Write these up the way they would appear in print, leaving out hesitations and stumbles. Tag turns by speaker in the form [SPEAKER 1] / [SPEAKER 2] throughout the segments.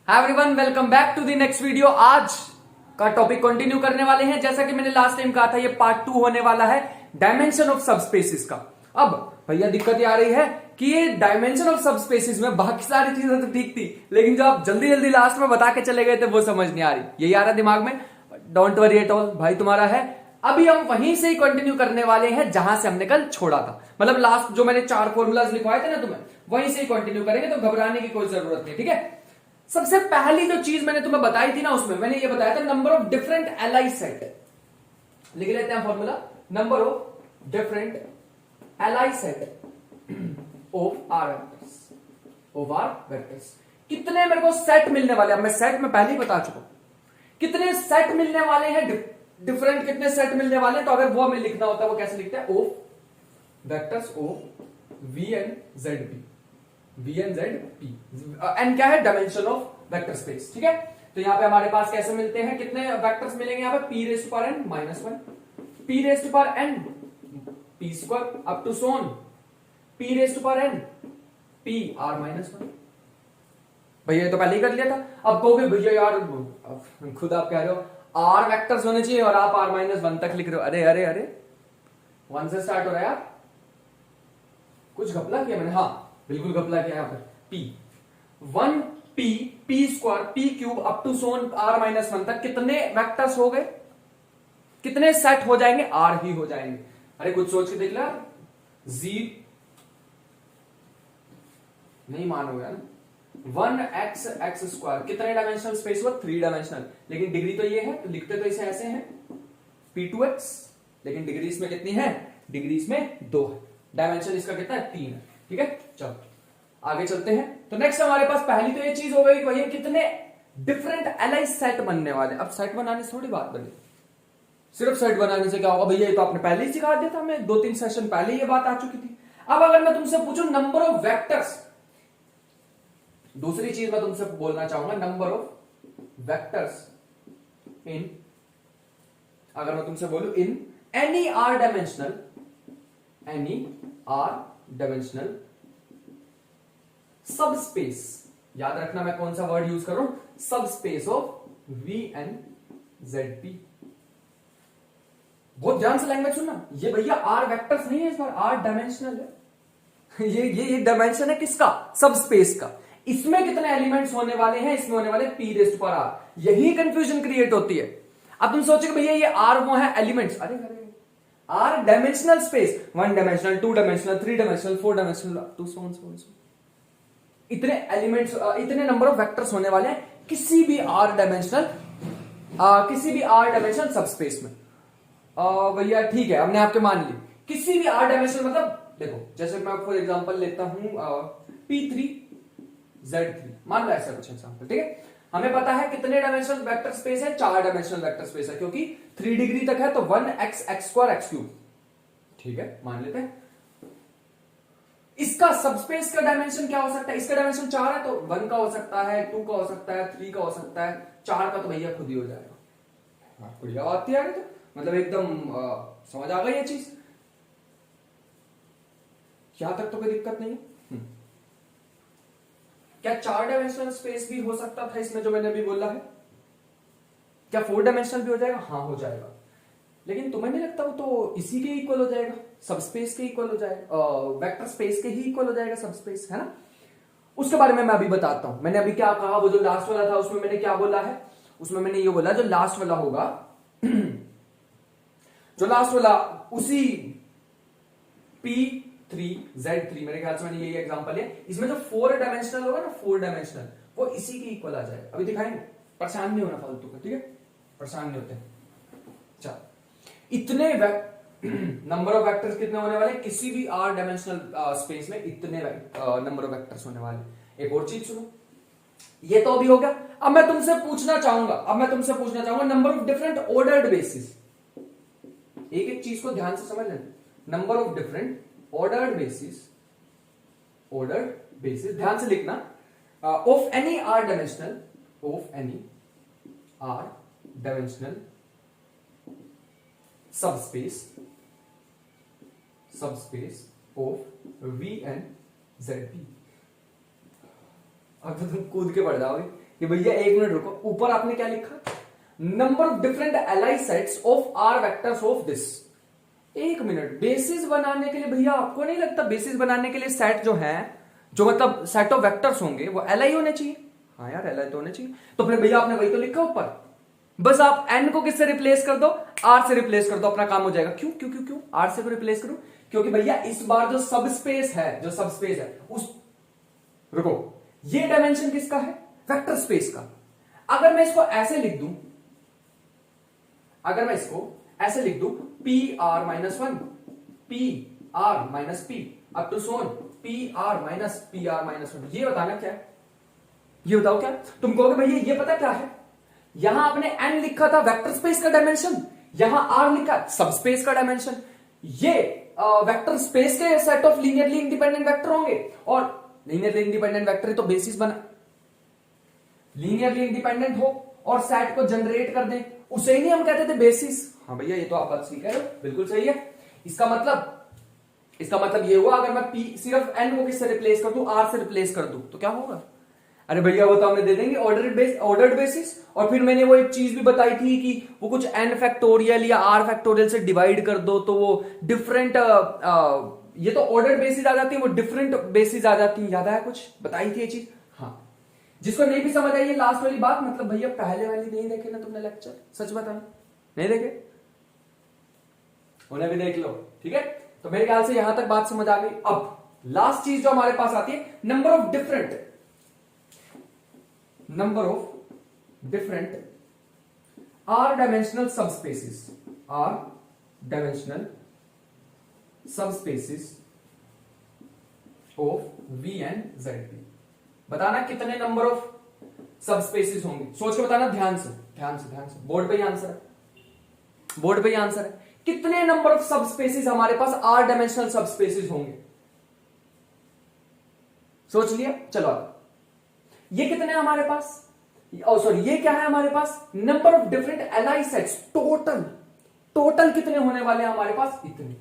[SPEAKER 1] Hi everyone, welcome back to the next video. आज का topic continue करने वाले हैं। जैसा कि मैंने लास्ट टाइम कहा था, ये पार्ट 2 होने वाला है डायमेंशन ऑफ सबस्पेसिस का। अब भैया दिक्कत ये आ रही है कि ये डायमेंशन ऑफ सबस्पेसिस में बाकी सारी चीजें तो ठीक थी, लेकिन जो आप जल्दी जल्दी लास्ट में बता के चले गए थे वो समझ नहीं आ रही। यही आ रहा दिमाग में। डोंट वरी एट ऑल, भाई तुम्हारा है। अभी हम वहीं से ही कंटिन्यू करने वाले हैं जहां से हमने कल छोड़ा था। मतलब लास्ट जो मैंने 4 फॉर्मूलाज लिखवाए थे ना तुम्हें, वहीं से ही कंटिन्यू करेंगे, तो घबराने की कोई जरूरत नहीं। ठीक है, सबसे पहली जो चीज मैंने तुम्हें बताई थी ना, उसमें मैंने ये बताया था number of different ally set. लिख लेते हैं formula, number of different ally set of R vectors. कितने मेरे को सेट मिलने वाले, अब मैं सेट में पहले ही बता चुका हूं कितने सेट मिलने वाले हैं, डिफरेंट कितने सेट मिलने वाले हैं। तो अगर वो हमें लिखना होता है, वो कैसे लिखते हैं, of vectors of V N Z P. V N Z P, N क्या है, डायमेंशन ऑफ वेक्टर स्पेस। ठीक है, तो यहां पे हमारे पास कैसे मिलते हैं, कितने वेक्टर्स मिलेंगे यहां पे, P raise to power N minus 1, P raise to power N P square up to so on P raise to power N P R minus 1। भैया ये तो पहले ही कर लिया था। अब कहोगे भैया यार, खुद आप कह रहे हो आर वेक्टर्स होने चाहिए और आप आर माइनस 1 तक लिख रहे हो। अरे अरे अरे, 1 से स्टार्ट हो रहा है यार, कुछ घपला किया मैंने। हाँ बिल्कुल घपला किया। यहां पर P 1 P square P cube up to so on R minus 1 तक कितने वेक्टर्स हो गए, कितने सेट हो जाएंगे, आर ही हो जाएंगे। अरे कुछ सोच के देख ला, जी नहीं मानोगे ना। 1x स्क्वायर कितने डायमेंशनल स्पेस हुआ, 3 डायमेंशनल, लेकिन डिग्री तो ये है, तो लिखते तो इसे ऐसे हैं p2x, लेकिन डिग्री इसमें कितनी है, डिग्री इसमें 2 है, डायमेंशन इसका कितना है, 3 है। ठीक है, चलो आगे चलते हैं। तो नेक्स्ट हमारे पास पहली तो ये चीज हो गई कि भैया कितने डिफरेंट एलाई सेट बनने वाले। अब सेट बनाने से थोड़ी बात बनी, सिर्फ सेट बनाने से क्या होगा भैया, ये तो आपने पहले ही सिखा दिया था, मैं 2-3 सेशन पहले ये बात आ चुकी थी। अब अगर मैं तुमसे पूछूं नंबर ऑफ वेक्टर्स, दूसरी चीज मैं तुमसे बोलना चाहूंगा, नंबर ऑफ वेक्टर्स इन, अगर मैं तुमसे बोलूं in any R dimensional subspace, याद रखना मैं कौन सा वर्ड यूज कर रहा हूं, subspace of V N Z P. बहुत ध्यान से लैंग्वेज सुनना, ये भैया आर वेक्टर्स नहीं है इस बार, आर डायमेंशनल है। ये डायमेंशन है किसका, सबस्पेस का। इसमें कितने एलिमेंट्स होने वाले हैं, इसमें होने वाले P raised to power R. यही कंफ्यूजन क्रिएट होती है। अब तुम सोचोगे भैया ये आर वो है एलिमेंट्स, अरे अरे R dimensional space, 1 dimensional, 2 dimensional, 3 dimensional, 4 dimensional, to so इतने एलिमेंट्स, इतने नंबर ऑफ वेक्टर्स होने वाले हैं किसी भी आर डायमेंशनल सबस्पेस में। भैया ठीक है, हमने आपके मान ली किसी भी आर डायमेंशनल, मतलब देखो जैसे मैं फॉर एग्जांपल लेता हूं P3 Z3, मान लो ऐसा कुछ एग्जांपल। ठीक है, हमें पता है कितने डायमेंशनल वेक्टर स्पेस है, 4 डायमेंशनल वेक्टर स्पेस है, क्योंकि 3 डिग्री तक है, तो 1x स्क्वायर x क्यूब। ठीक है, मान लेते हैं। इसका सबस्पेस का डायमेंशन क्या हो सकता है, इसका डायमेंशन 4 है, तो 1 का हो सकता है, 2 का हो सकता है, 3 का हो सकता है, 4 का तो भैया खुद ही हो जाएगा। बढ़िया आती है, तो मतलब एकदम समझ आ गई ये चीज, यहां तक तो कोई दिक्कत नहीं है। क्या 4 डायमेंशनल स्पेस भी हो सकता था इसमें जो मैंने अभी बोला है, क्या 4 डायमेंशनल भी हो जाएगा, हाँ हो जाएगा, लेकिन तुम्हें नहीं लगता वो तो इसी के इक्वल हो जाएगा, सबस्पेस के इक्वल हो जाएगा, वेक्टर स्पेस के ही इक्वल हो जाएगा सबस्पेस, है ना। उसके बारे में मैं अभी बताता हूं। मैंने अभी क्या कहा, वो जो लास्ट वाला था उसमें मैंने क्या बोला है, उसमें मैंने ये बोला जो लास्ट वाला होगा जो लास्ट वाला उसी P3Z3, मेरे ख्याल से मैंने यही एग्जांपल है, इसमें जो 4 डायमेंशनल होगा ना, 4 डायमेंशनल, वो इसी के इक्वल आ जाएगा। अभी दिखाएंगे, परेशान नहीं होना फालतू का। ठीक है, परेशान नहीं होते। चल, इतने नंबर ऑफ वेक्टर्स कितने होने वाले, किसी भी आर डायमेंशनल स्पेस में इतने नंबर ऑफ वेक्टर्स होने वाले। एक और चीज सुनो, ये तो अभी हो गया। अब मैं तुमसे पूछना चाहूंगा number of different ordered basis. एक एक चीज को ध्यान से समझ लेना, number of different ordered basis, ध्यान से लिखना, of any R dimensional subspace of V N Z P. अब तो तुम कूद के पड़ जाओगे, कि भैया एक मिनट रुको, ऊपर आपने क्या लिखा, number of different ally sets of R vectors of this. एक मिनट, बेसिस बनाने के लिए भैया आपको नहीं लगता बेसिस बनाने के लिए सेट जो है, जो मतलब सेट ऑफ वेक्टर्स होंगे वो एल आई होने चाहिए? हाँ यार एल आई तो होने चाहिए। तो फिर भैया आपने वही तो लिखा ऊपर, बस आप एन को किससे रिप्लेस कर दो, आर से रिप्लेस कर दो, अपना काम हो जाएगा। क्यों क्यों क्यों क्यों आर से को रिप्लेस करूं? क्योंकि भैया इस बार जो सब स्पेस है उस, रुको, ये डायमेंशन किसका है? वेक्टर स्पेस का। अगर मैं इसको ऐसे लिख दूं, अगर मैं इसको ऐसे लिख दूं, P R minus one, P R minus P up to so on P R minus P R minus one, ये बताना क्या है? ये बताओ क्या? तुम कहोगे भैया ये पता क्या है, यहां आपने एन लिखा था वेक्टर स्पेस का डायमेंशन, यहां आर लिखा सब स्पेस का डायमेंशन। ये वेक्टर स्पेस के set of linearly independent vector होंगे, और लीनियरली इंडिपेंडेंट वेक्टर तो बेसिस बना, लीनियरली इंडिपेंडेंट हो और सेट को जनरेट कर दे, उसे ही नहीं हम कहते थे बेसिस। हाँ भैया ये तो आप बात सही कह रहे हो, बिल्कुल सही है। इसका मतलब ये हुआ, अगर मैं पी सिर्फ एन को किससे रिप्लेस कर दूं, आर से रिप्लेस कर दूं तो क्या होगा? अरे भैया वो तो हमें दे देंगे ऑर्डर्ड बेसिस। और फिर मैंने वो एक चीज भी बताई थी कि वो कुछ एन फैक्टोरियल या आर फैक्टोरियल से डिवाइड कर दो तो वो डिफरेंट, ये तो ऑर्डर्ड बेसिस आ जाती है, वो डिफरेंट बेसिस आ जाती है। याद आया कुछ बताई थी ये चीज? हाँ, जिसको नहीं भी समझ आई ये लास्ट वाली बात, मतलब भैया पहले वाली नहीं देखे ना तुमने लेक्चर, सच बताना नहीं देखे, उन्हें भी देख लो, ठीक है। तो मेरे ख्याल से यहां तक बात समझ आ गई। अब लास्ट चीज जो हमारे पास आती है, number of different R dimensional subspaces of V and Z P. बताना कितने नंबर ऑफ सबस्पेसिस होंगे, सोच के बताना, ध्यान से बोर्ड पे ही आंसर है, बोर्ड पे ही आंसर है। कितने नंबर ऑफ सबस्पेसिस हमारे पास आर डायमेंशनल सबस्पेसिस होंगे? सोच लिया? चलो ये कितने हैं हमारे पास? सॉरी, ये क्या है हमारे पास? Number of different ally sets, total कितने होने वाले हैं हमारे पास? इतने।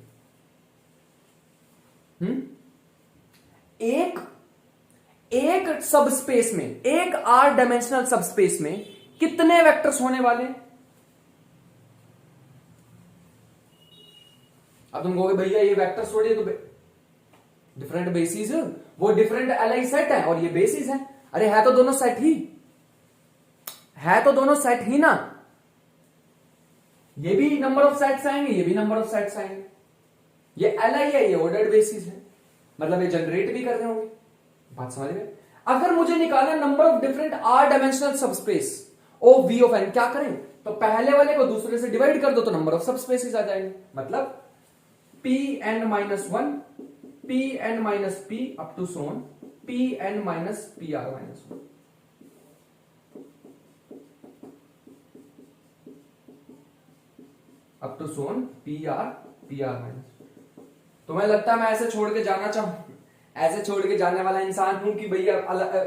[SPEAKER 1] एक सबस्पेस में, एक आर डायमेंशनल सबस्पेस में कितने वेक्टर्स होने वाले हैं? अब तुम कहोगे भैया ये वेक्टर्स थोड़ी है, तो डिफरेंट बेसिस, वो डिफरेंट एलाई सेट है और ये बेसिस है। अरे है तो दोनों सेट ही ना, ये भी नंबर ऑफ सेट्स आएंगे, ये भी नंबर ऑफ सेट्स आएंगे। ये एलाई है, ये ऑर्डर्ड बेसिस है, मतलब ये जनरेट भी कर रहे होंगे। बात समझ गए? अगर मुझे निकालना number of different R dimensional subspace of V of N, क्या करें? तो पहले वाले को दूसरे से डिवाइड कर दो तो नंबर ऑफ सबस्पेसिस आ जाएंगे। मतलब P N minus one, P N minus P up to so on P N minus P R minus one. Up to so on P R minus. तुम्हें लगता है मैं ऐसे छोड़ के जाना चाहूं, ऐसे छोड़ के जाने वाला इंसान हूं कि भैया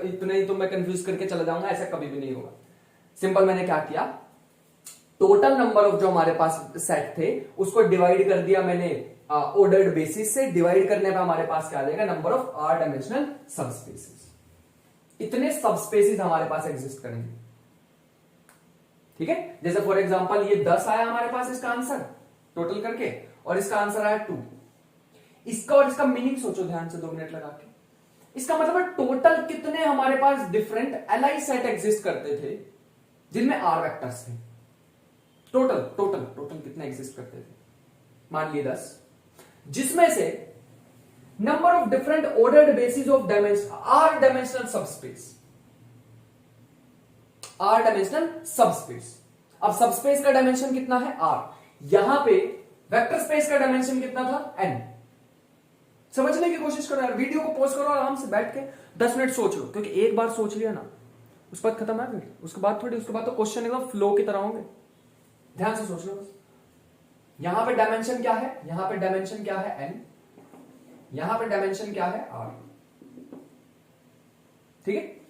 [SPEAKER 1] इतने ही तो मैं कंफ्यूज करके चला जाऊंगा? ऐसा कभी भी नहीं होगा। सिंपल, मैंने क्या किया, टोटल नंबर ऑफ जो हमारे पास सेट थे उसको डिवाइड कर दिया मैंने ऑर्डर्ड बेसिस से। डिवाइड करने पे हमारे पास क्या आ जाएगा? Number of R dimensional subspaces. इतने सबस्पेसिस हमारे पास एग्जिस्ट करेंगे, ठीक है। जैसे फॉर एग्जांपल ये 10 आया हमारे पास इसका आंसर टोटल करके, और इसका आंसर आया 2। इसका और इसका मीनिंग सोचो ध्यान से 2 मिनट लगा के। इसका मतलब टोटल कितने हमारे पास डिफरेंट एलाई सेट एग्जिस्ट करते थे जिनमें आर वेक्टर्स थे? टोटल कितने एग्जिस्ट करते थे? मान लिए 10, जिसमें से number of different ordered basis of dimension R dimensional subspace. अब सबस्पेस का डायमेंशन कितना है? आर। यहां पे वेक्टर स्पेस का डायमेंशन कितना था? एन। समझने की कोशिश करो यार, वीडियो को पॉज करो, आराम से बैठ के 10 मिनट सोच लो, क्योंकि एक बार सोच लिया ना उसके बाद खत्म है, फिर उसके बाद तो क्वेश्चन एकदम फ्लो की तरह होंगे। ध्यान से सोच लो बस। यहां पे डायमेंशन क्या है? यहां पे डायमेंशन क्या है? एन। यहां पे डायमेंशन क्या है? आर। ठीक है।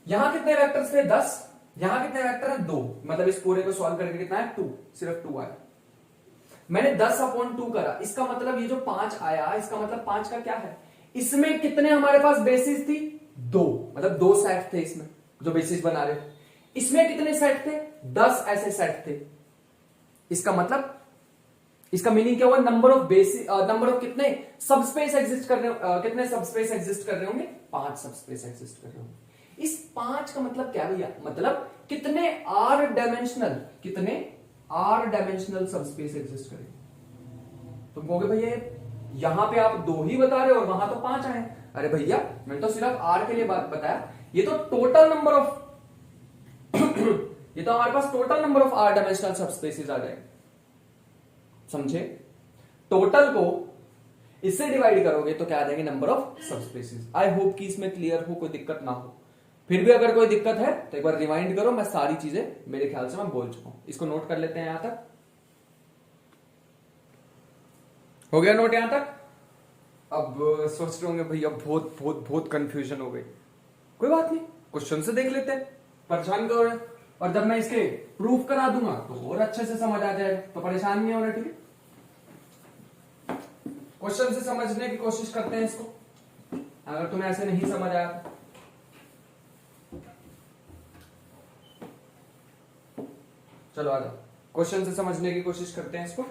[SPEAKER 1] यहां कितने वेक्टर्स थे? 10। यहां कितने वेक्टर है? 2। मतलब इस पूरे को सॉल्व करके कितना है? 2। सिर्फ 2 आया। मैंने 10/2 करा, इसका मतलब ये जो 5 आया, इसका मतलब 5 का क्या है? इसमें कितने हमारे पास बेसिस थी? 2। मतलब 2 सेट थे इसमें, जो बेसिस बना रहे थे। इसमें कितने सेट थे? 10 ऐसे सेट थे। इसका मतलब, इसका मीनिंग क्या हुआ? Number of basis, number of कितने सबस्पेस एग्जिस्ट कर रहे हो, कितने सबस्पेस एग्जिस्ट कर रहे होंगे? 5 सबस्पेस एग्जिस्ट कर रहे होंगे। इस 5 का मतलब क्या भैया? मतलब कितने आर डायमेंशनल, कितने आर डायमेंशनल सबस्पेस एग्जिस्ट करेंगे। तुम कहोगे भैया यहां पे आप 2 ही बता रहे हो और वहां तो 5 आए। अरे भैया मैंने तो सिर्फ आर के लिए बात बताया, ये तो टोटल नंबर ऑफ ये तो हमारे पास total number of R dimensional subspaces आ जाएंगे, समझे? टोटल को इससे डिवाइड करोगे तो क्या आ जाएंगे? Number of subspaces. I hope कि इसमें क्लियर हो, कोई दिक्कत ना हो। फिर भी अगर कोई दिक्कत है तो एक बार रिवाइंड करो, मैं सारी चीजें मेरे ख्याल से मैं बोल चुका हूं। इसको नोट कर लेते हैं यहां तक। हो गया नोट यहां तक? अब सोच रहे होंगे भैया बहुत बहुत बहुत कंफ्यूजन हो गई। कोई बात नहीं, क्वेश्चन से देख लेते हैं, परेशान करो। और जब मैं इसके प्रूफ करा दूंगा तो और अच्छे से समझ आ जाएगा, तो परेशान नहीं होना, ठीक है? क्वेश्चन से समझने की कोशिश करते हैं इसको, अगर तुम्हें ऐसे नहीं समझ आया तो। चलो आ जाओ, क्वेश्चन से समझने की कोशिश करते हैं इसको।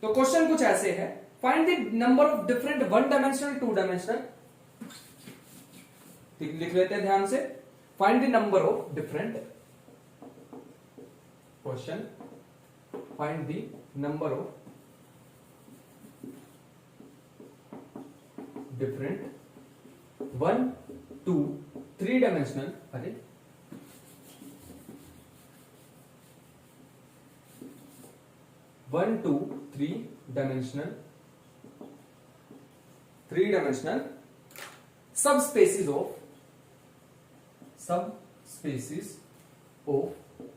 [SPEAKER 1] तो क्वेश्चन कुछ ऐसे है, find the number of different 1 dimensional 2 dimensional, लिख लेते हैं ध्यान से। Find the number of different, question find the number of different 1, 2, 3 dimensional, अरे 1, 2, 3 डायमेंशनल सबस्पेसिस ऑफ,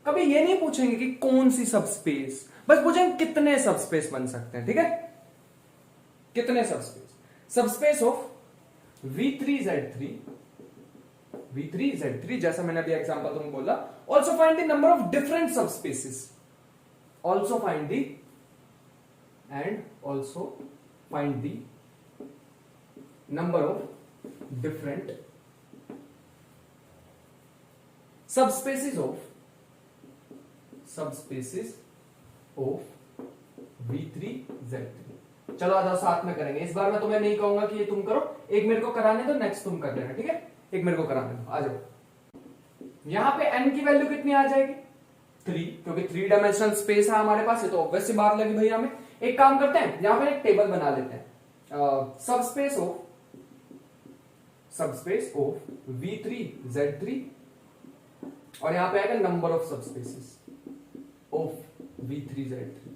[SPEAKER 1] कभी ये नहीं पूछेंगे कि कौन सी सबस्पेस, बस पूछेंगे कितने सबस्पेस बन सकते हैं, ठीक है? कितने सबस्पेस ऑफ V3Z3, जैसा मैंने अभी एग्जांपल तुमको बोला। Also find the number of different subspaces, also find the number of different subspecies of V3Z3। चलो आ जाओ साथ में करेंगे। इस बार मैं तुम्हें नहीं कहूंगा कि ये तुम करो, एक मेरे को कराने दो, नेक्स्ट तुम कर लेना, ठीक है? एक मेरे को कराने दो, आ जाओ। यहां पे n की वैल्यू कितनी आ जाएगी? 3, क्योंकि 3 डायमेंशनल स्पेस है हमारे पास, ये तो ऑब्वियस सी बात लगी भैया हमें। एक काम करते हैं, यहां पे एक टेबल बना लेते हैं, सबस्पेस ऑफ V3Z3, और यहां पे आएगा number of subspaces of V3Z3।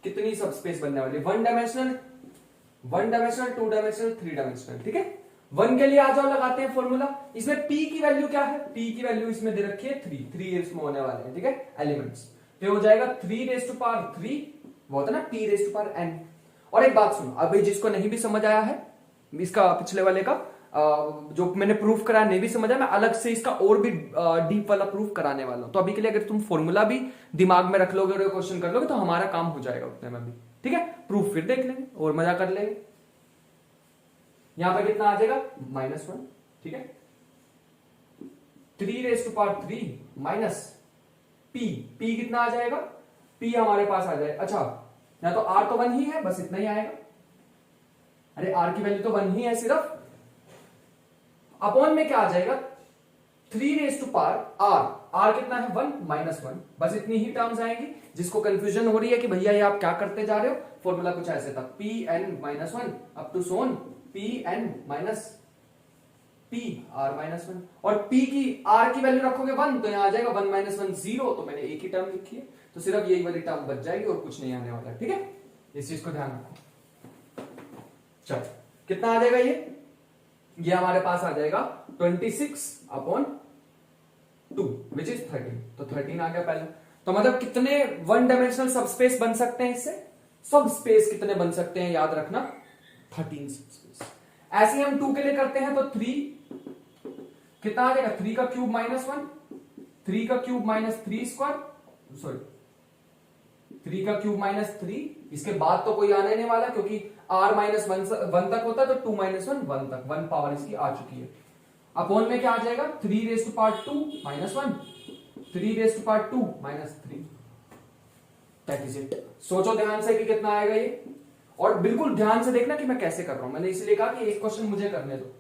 [SPEAKER 1] कितनी सबस्पेस बनने वाली? 1 डायमेंशनल, 2 डायमेंशनल, 3 डायमेंशनल, ठीक है? 1 के लिए आ जाओ, लगाते हैं फॉर्मूला। इसमें p की वैल्यू क्या है? p की वैल्यू इसमें दे रखी है 3 इसमें होने वाले हैं, ठीक है? एलिमेंट्स तो हो जाएगा 3 वो होता है ना T⁻n। और एक बात सुनो, अभी जिसको नहीं भी समझ आया है इसका पिछले वाले का जो मैंने प्रूफ कराया नहीं भी समझ आया, मैं अलग से इसका और भी डीप वाला प्रूफ कराने वाला हूं। तो अभी के लिए अगर तुम फॉर्मूला भी दिमाग में रख लोगे और क्वेश्चन कर लोगे तो हमारा काम हो जाएगा उतने में भी, ठीक है? प्रूफ फिर देख लेंगे और मजा कर लेंगे। यहां पर कितना आ जाएगा? -1, ठीक है? 3 माइनस p कितना आ जाएगा? p हमारे पास आ जाए, अच्छा यहाँ तो r तो 1 ही है, बस इतना ही आएगा। अरे r की वैल्यू तो 1 ही है सिर्फ, अपॉन में क्या आ जाएगा? 3r कितना है? 1 -1, बस इतनी ही टर्म्स आएंगी। जिसको कंफ्यूजन हो रही है कि भैया ये आप क्या करते जा रहे हो, फॉर्मूला कुछ ऐसे था, Pn-1 up to so on Pn minus PR-1, और P की R की वैल्यू रखोगे 1 तो यहां आ जाएगा 1 - 1 0, तो मैंने एक ही टर्म लिखी है, तो सिर्फ यही वाली टर्म बच जाएगी और कुछ नहीं आने वाला, ठीक है? इस चीज को ध्यान रखो। चलो कितना आ जाएगा ये हमारे पास आ जाएगा 26/2 विच इज 13, तो 13 आ गया पहले। तो मतलब कितने 1 डायमेंशनल सबस्पेस बन सकते हैं इससे? सब स्पेस कितने बन सकते हैं याद रखना, 13 सबस्पेस। ऐसे हम 2 के लिए करते हैं तो 3 कितना आ जाएगा? 3 का क्यूब -1, 3 का क्यूब -3 स्क्वायर, सॉरी 3 का क्यूब -3, इसके बाद तो कोई आने नहीं वाला क्योंकि r -1 तक होता है, तो 2 - 1 1 तक, 1 पावर इसकी आ चुकी है। अपॉन में क्या आ जाएगा 3 raise to power 2 minus 1, 3 raise to power 2 minus 3, that is it. सोचो ध्यान से कि कितना आएगा ये, और बिल्कुल ध्यान से देखना कि मैं कैसे कर रहा हूं। मैंने इसलिए कहा कि एक क्वेश्चन मुझे करने दो,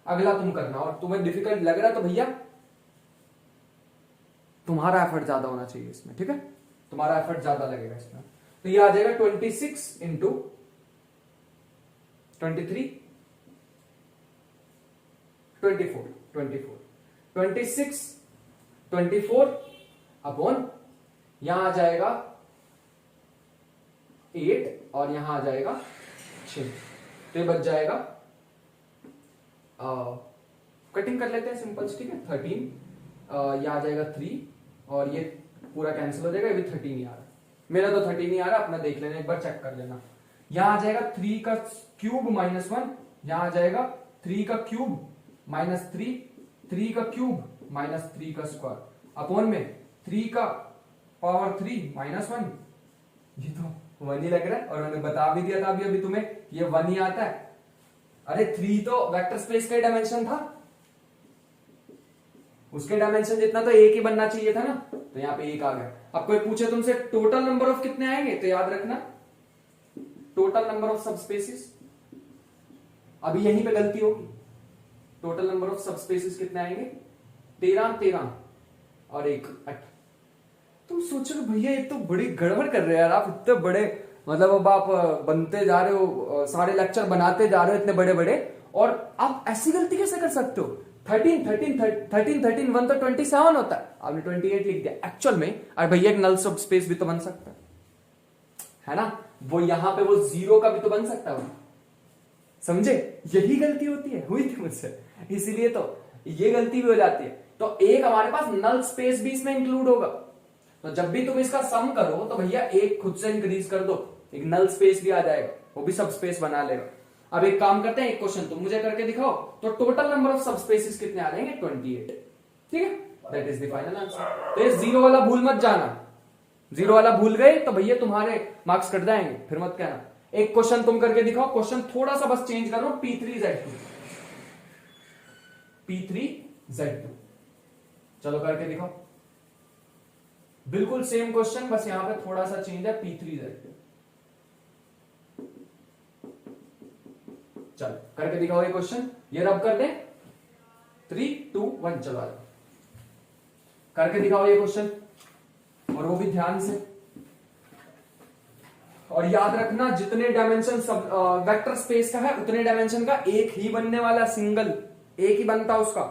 [SPEAKER 1] अगला तुम करना, और तुम्हें डिफिकल्ट लग रहा है तो भैया तुम्हारा एफर्ट ज्यादा होना चाहिए इसमें, ठीक है, तुम्हारा एफर्ट ज्यादा लगेगा इसमें। तो ये आ जाएगा 26 इंटू 23 24 24 26 24 अपॉन यहां आ जाएगा 8 और यहां आ जाएगा 6, तो ये बच जाएगा कटिंग कर लेते हैं सिंपल, ठीक है, 13 यह आ जाएगा 3 और ये पूरा कैंसिल हो जाएगा, ये भी 13 ही आ रहा है, मेरा तो 13 ही आ रहा है, अपना देख लेना, एक बार चेक कर लेना। यहां आ जाएगा 3 का क्यूब माइनस 1, यहां आ जाएगा 3 का क्यूब माइनस 3, 3 का क्यूब माइनस 3 का स्क्वायर अपॉन में 3 का पावर 3 माइनस 1, ये तो 1 ही लग रहा है, और मैंने बता भी दिया था अभी तुम्हें ये 1 ही आता है। अरे 3 तो वेक्टर स्पेस का डायमेंशन था, उसके डायमेंशन जितना तो एक ही बनना चाहिए था ना, तो यहां पे एक आ गया। अब कोई पूछे तुमसे टोटल नंबर ऑफ कितने आएंगे, तो याद रखना टोटल नंबर ऑफ सबस्पेसिस, अभी यहीं पे गलती होगी, टोटल नंबर ऑफ सबस्पेसिस कितने आएंगे 13 13 और 1 8। तुम सोचो भैया ये तो बड़ी गड़बड़ कर रहे हो यार आप, इतने बड़े मतलब अब आप बनते जा रहे हो, सारे लेक्चर बनाते जा रहे हो इतने बड़े बड़े, और आप ऐसी गलती कैसे कर सकते हो। 13 13 13 13 1 तो 27 होता है, आपने 28 लिख दिया एक्चुअल में। अरे भैया एक नल सब स्पेस भी तो बन सकता है ना, वो यहां पे वो 0 का भी तो बन सकता है, समझे, यही गलती होती है, हुई थी मुझसे, इसीलिए तो ये गलती भी हो जाती है। तो एक हमारे पास नल स्पेस भी इसमें इंक्लूड होगा, तो जब भी तुम इसका सम करो तो भैया एक खुद से इंक्रीज कर दो, एक नल स्पेस भी आ जाएगा, वो भी सब स्पेस बना लेगा। अब एक काम करते हैं, एक क्वेश्चन तुम मुझे करके दिखाओ, तो टोटल नंबर ऑफ सबस्पेसिस कितने आ जाएंगे 28, ठीक है, that is the final answer. तो ये 0 वाला भूल मत जाना, 0 वाला भूल गए तो भैया तुम्हारे मार्क्स कट जाएंगे, फिर मत कहना। एक क्वेश्चन तुम करके दिखाओ, क्वेश्चन थोड़ा सा बस चेंज करो, P3Z2 P3Z2, चलो करके दिखाओ, बिल्कुल सेम क्वेश्चन, बस यहां पे थोड़ा सा चेंज है, P3Z2। चलो करके दिखाओ ये क्वेश्चन, ये रब कर दें 3 2 1, चलो करके दिखाओ ये क्वेश्चन, और वो भी ध्यान से, और याद रखना जितने डायमेंशन सब वेक्टर स्पेस का है उतने डायमेंशन का एक ही बनने वाला, सिंगल एक ही बनता उसका,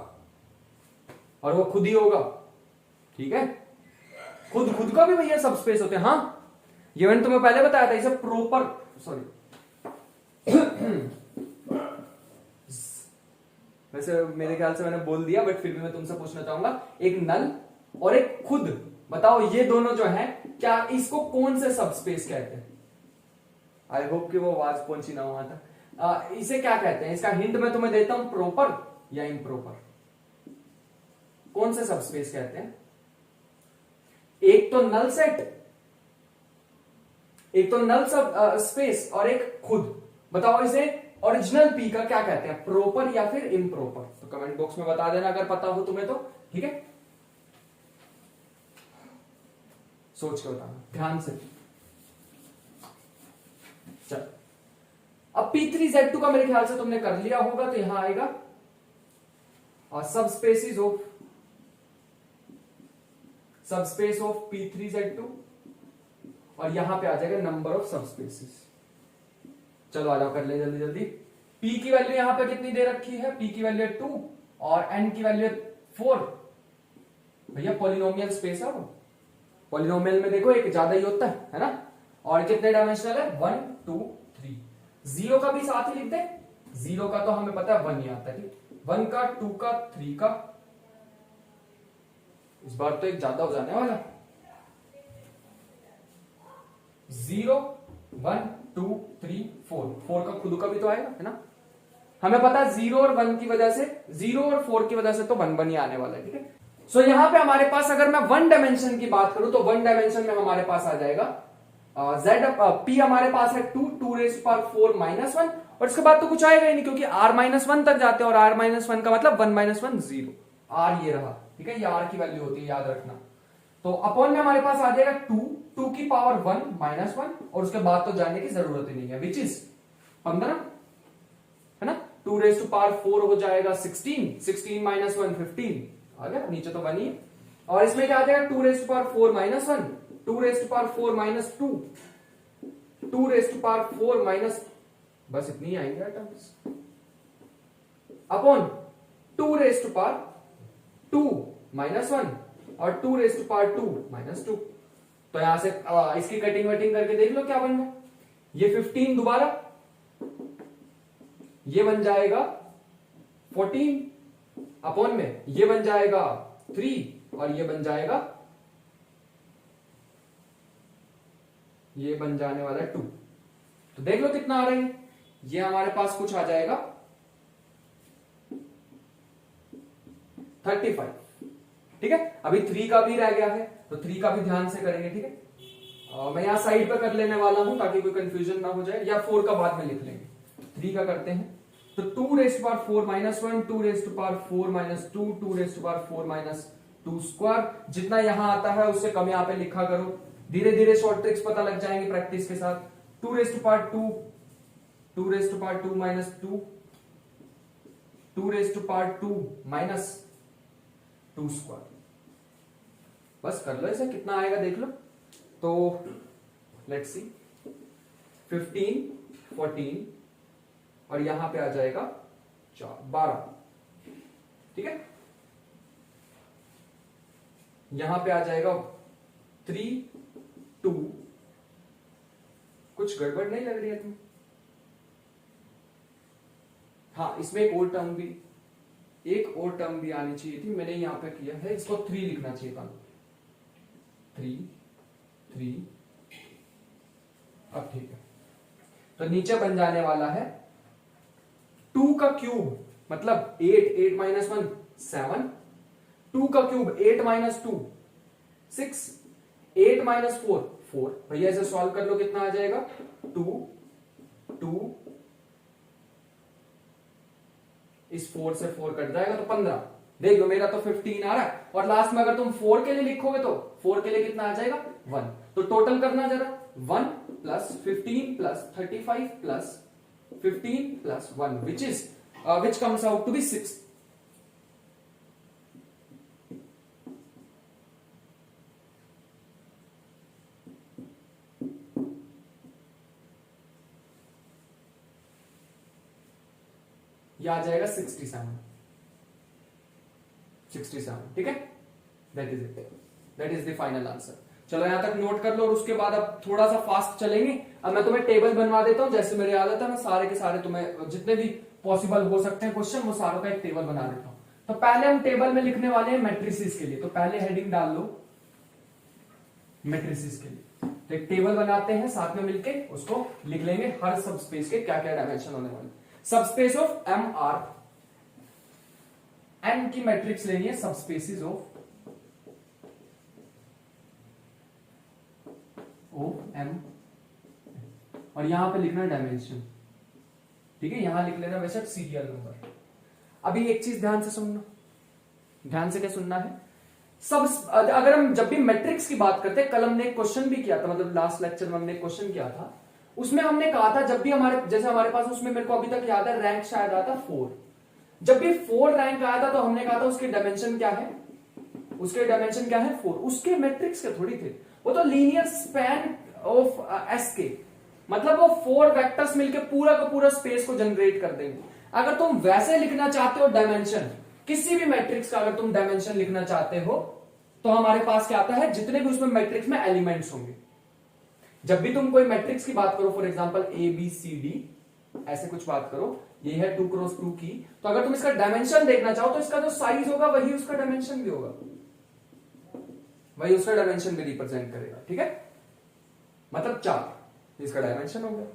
[SPEAKER 1] और वो खुद ही होगा, ठीक है, खुद का भी भैया सब स्पेस होते हैं। हाँ ये मैंने तुम्हें पहले बताया था, इसे प्रॉपर सॉरी वैसे मेरे ख्याल से मैंने बोल दिया, बट फिर भी मैं तुमसे पूछना चाहूंगा, एक नल और एक खुद, बताओ ये दोनों जो है क्या इसको कौन से सबस्पेस कहते हैं। आई होप कि वो आवाज पहुंची ना हुआ था। इसे क्या कहते हैं, इसका हिंट मैं तुम्हें देता हूं, प्रॉपर या इम्प्रॉपर, कौन से सबस्पेस कहते हैं। एक तो नल सेट, एक तो नल सब स्पेस, और एक खुद, बताओ इसे ओरिजिनल पी का क्या कहते हैं, प्रॉपर या फिर इम्प्रॉपर। तो कमेंट बॉक्स में बता देना अगर पता हो तुम्हें तो, ठीक है, सोच के बताना ध्यान से। चल अब P3Z2 का मेरे ख्याल से तुमने कर लिया होगा, तो यहां आएगा और सबस्पेस ऑफ P3Z2, और यहां पे आ जाएगा नंबर ऑफ सबस्पेसिस। चलो आ जाओ कर ले जल्दी जल्दी। P की वैल्यू यहां पे कितनी दे रखी है, P की वैल्यू 2 और N की वैल्यू 4। भैया पॉलिनोमियल स्पेस है वो, पॉलिनोमियल में देखो एक ज्यादा ही होता है ना, और कितने डायमेंशनल है 1 2 3। 0 का भी साथ ही लिखते हैं, 0 का तो हमें पता है 1 ही आता है, ठीक, 1 का 2 का 3 का, इस बार तो एक ज्यादा हो जाने वाला, 0 1 2 3 4 का खुद का भी तो आएगा, है ना, हमें पता है 0 और 1 की वजह से, 0 और 4 की वजह से तो 1 ही आने वाला है, ठीक है। सो यहां पे हमारे पास अगर मैं 1 डायमेंशन की बात करूं तो 1 डायमेंशन में हमारे पास आ जाएगा जेड पी हमारे पास है 2 रेज पावर 4 माइनस 1, और इसके बाद तो कुछ आएगा ही नहीं क्योंकि r माइनस 1 तक जाते हैं, और r माइनस 1 का मतलब 1 माइनस 1 0, r ये रहा, ठीक है, ये r की वैल्यू होती है, याद रखना। तो अपॉन में हमारे पास आ जाएगा 2 की पावर 1 माइनस 1, और उसके बाद तो जानने की जरूरत ही नहीं है, विच इज 15, है ना। 2 रेज टू पावर 4 हो जाएगा 16 माइनस 1 15, आ गया, नीचे तो 1 ही है। और इसमें क्या आ जाएगा 2 raise to power 4 minus 1, 2 raise to power 4 minus 2, 2 raise to power 4 minus, बस इतनी आएंगे terms, upon 2 raise to power 2 minus 1 और 2 रेज टू पावर 2 माइनस 2। तो यहां से इसकी कटिंग वटिंग करके देख लो क्या बन गया, ये 15 दोबारा, ये बन जाएगा 14, अपॉन में ये बन जाएगा 3, और ये बन जाएगा, ये बन जाने वाला है 2। तो देख लो कितना आ रहा है, ये हमारे पास कुछ आ जाएगा 35, ठीक है। अभी 3 का भी रह गया है, तो 3 का भी ध्यान से करेंगे, ठीक है। मैं यहां साइड पे कर लेने वाला हूं ताकि कोई कंफ्यूजन ना हो जाए, या 4 का बाद में लिख लेंगे, 3 का करते हैं। तो 2 raise to power 4 minus 1, 2 raise to power 4 minus 2, 2 raise to power 4 minus 2 square, जितना यहां आता है उससे कम यहां पे लिखा करो, धीरे धीरे शॉर्ट ट्रिक्स पता लग जाएंगे प्रैक्टिस के साथ। 2 raise to power 2, 2 raise to power 2 minus 2, 2 raise to power 2 minus 2 square, बस कर लो इसे, कितना आएगा देख लो। तो लेट्स सी 15, 14, और यहां पे आ जाएगा 12, ठीक है। यहां पे आ जाएगा 3, 2, कुछ गड़बड़ नहीं लग रही है तुम्हें? हाँ, इसमें एक और टर्म भी आनी चाहिए थी, मैंने यहां पे किया है, इसको 3 लिखना चाहिए था, 3, अब ठीक है। तो नीचे बन जाने वाला है 2 का क्यूब मतलब 8 माइनस 1 7, 2 का क्यूब 8 माइनस 2 6, 8 माइनस 4 4, भैया इसे सॉल्व कर लो, कितना आ जाएगा 2, 2, इस 4 से 4 कट जाएगा तो 15, देख लो मेरा तो 15 आ रहा है, और लास्ट में अगर तुम 4 के लिए लिखोगे तो 4 के लिए कितना आ जाएगा 1। तो टोटल करना जरा, 1 plus 15 plus 35 plus 15 plus 1 which comes out to be 6। यह आ जाएगा 67, ठीक है। That is it, that is the final answer. चलो यहां तक नोट कर लो, और उसके बाद अब थोड़ा सा फास्ट चलेंगे। अब मैं तुम्हें टेबल बनवा देता हूं, जैसे मेरी आदत है, मैं सारे के सारे तुम्हें जितने भी पॉसिबल हो सकते हैं क्वेश्चन, वो सारों का एक टेबल बना देता हूं। तो पहले हम टेबल में लिखने वाले हैं मैट्रिसेस के लिए, तो पहले हेडिंग डाल लो मैट्रिसेस के लिए। तो एक टेबल बनाते हैं साथ में मिलके, उसको लिख लेंगे हर सब स्पेस के क्या क्या डायमेंशन होने वाले। Subspace of M R, N की मैट्रिक्स लेनी है, सबस्पेसिस ऑफ एम, और यहां पे लिखना डायमेंशन, ठीक है। यहां लिख लेना वैसे सीरियल नंबर। अभी एक चीज ध्यान से सुनना, ध्यान से क्या सुनना है, सब अगर हम जब भी मैट्रिक्स की बात करते हैं, कल हमने एक क्वेश्चन भी किया था, मतलब लास्ट लेक्चर में हमने एक क्वेश्चन किया था, उसमें हमने कहा था जब भी हमारे, जैसे हमारे पास उसमें मेरे को अभी तक याद है रैंक शायद आता 4, जब भी 4 रैंक आया था तो हमने कहा था उसके डायमेंशन क्या है, उसके डायमेंशन क्या है 4। उसके मैट्रिक्स के थोड़ी थे, वो तो लीनियर स्पैन ऑफ एस के, मतलब वो 4 वेक्टर्स मिलकर पूरा का पूरा स्पेस को जनरेट कर देंगे। अगर तुम वैसे लिखना चाहते हो डायमेंशन, किसी भी मैट्रिक्स का अगर तुम डायमेंशन लिखना चाहते हो, तो हमारे पास क्या आता है, जितने भी उसमें मैट्रिक्स में एलिमेंट्स होंगे, जब भी तुम कोई मैट्रिक्स की बात करो, for example A B C D ऐसे कुछ बात करो, ये है 2 क्रॉस 2 की, तो अगर तुम इसका डायमेंशन देखना चाहो तो इसका जो साइज होगा वही उसका डायमेंशन भी होगा, वही उसका डायमेंशन भी रिप्रेजेंट करेगा, ठीक है। मतलब 4 इसका डायमेंशन हो गया।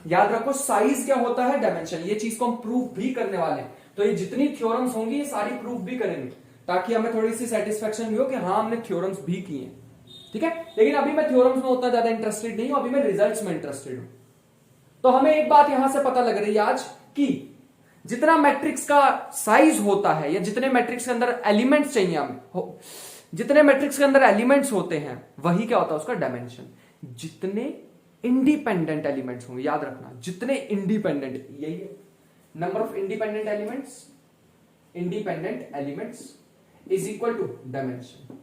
[SPEAKER 1] याद रखो साइज क्या होता है, डायमेंशन, ये चीज को हम प्रूफ भी करने वाले हैं। तो ये जितनी थ्योरम्स होंगी ये सारी प्रूफ भी करेंगे, ताकि हमें थोड़ी सी सेटिस्फेक्शन भी हो कि हाँ हमने थ्योरम्स भी किए हैं। ठीक है, लेकिन अभी मैं थ्योरम्स में उतना ज्यादा इंटरेस्टेड नहीं हूं, अभी मैं रिजल्ट्स में इंटरेस्टेड हूं। तो हमें एक बात यहां से पता लग रही है आज कि जितना मैट्रिक्स का साइज होता है या जितने मैट्रिक्स के अंदर एलिमेंट्स चाहिए हमें, जितने मैट्रिक्स के अंदर एलिमेंट्स होते हैं वही क्या होता है उसका डायमेंशन। जितने इंडिपेंडेंट एलिमेंट्स होंगे, याद रखना, जितने इंडिपेंडेंट, यही है number of independent elements is equal to dimension.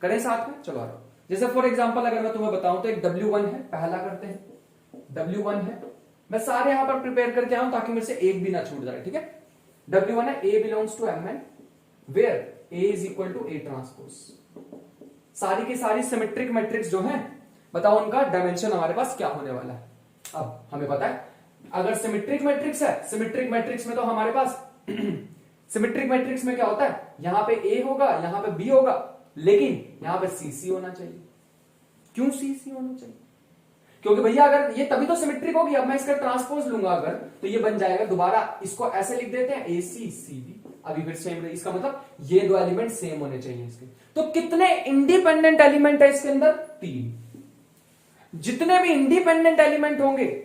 [SPEAKER 1] करें साथ में, चलो आ रहा हूं। जैसे फॉर एग्जांपल अगर मैं तुम्हें बताऊं तो एक W1 है, पहला करते हैं। W1 है, मैं सारे यहां पर प्रिपेयर करके आऊं ताकि मेरे से एक भी ना छूट जाए, ठीक है। W1 है, A belongs to Mn where A is equal to A transpose. सारी की सारी सिमेट्रिक मैट्रिक्स जो है, बताओ उनका डायमेंशन हमारे पास क्या होने वाला है। अब हमें पता है अगर सिमेट्रिक मैट्रिक्स है, सिमेट्रिक मैट्रिक्स में तो हमारे पास सिमेट्रिक मैट्रिक्स में क्या होता है, यहां पे A होगा, यहां पे B होगा, लेकिन यहां पे CC होना चाहिए। क्यों CC होना चाहिए? क्योंकि भैया अगर ये तभी तो सिमेट्रिक होगी। अब मैं इसका ट्रांसपोज लूंगा अगर, तो ये बन जाएगा, दोबारा इसको ऐसे लिख देते हैं ACCB, अभी फिर सेम। इसका मतलब ये दो एलिमेंट सेम होने चाहिए इसके। तो कितने इंडिपेंडेंट एलिमेंट है इसके अंदर? 3। जितने भी इंडिपेंडेंट एलिमेंट होंगे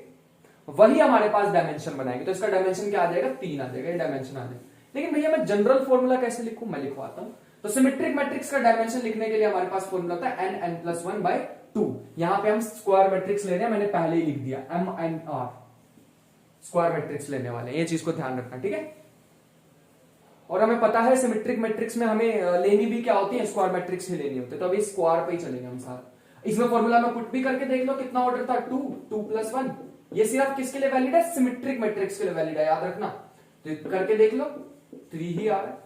[SPEAKER 1] वही हमारे पास डायमेंशन बनाएंगे। तो इसका डायमेंशन क्या आ जाएगा? 3 आ जाएगा, डायमेंशन आ जाएगा। लेकिन भैया मैं जनरल फॉर्मूला कैसे लिखूं? मैं लिखवाता हूं। तो सिमेट्रिक मैट्रिक्स का डायमेंशन लिखने के लिए हमारे पास फॉर्मूला होता है n+1/2। यहां पे हम स्क्वायर मैट्रिक्स ले रहे हैं, मैंने पहले ही लिख दिया MNR, स्क्वायर मैट्रिक्स लेने वाले, ये चीज को ध्यान रखना, ठीक है। और हमें पता है सिमेट्रिक मैट्रिक्स में हमें लेनी भी क्या होती है, स्क्वायर मैट्रिक्स ही लेनी होती है। तो अभी स्क्वायर पे ही चलेंगे हम सारा। इसमें फॉर्मूला में पुट भी करके देख लो कितना ऑर्डर था, 2+1। ये सिर्फ किसके लिए वैलिड है? सिमेट्रिक मैट्रिक्स के लिए वैलिड है, याद रखना। तो करके देख लो, 3 ही आ रहा है।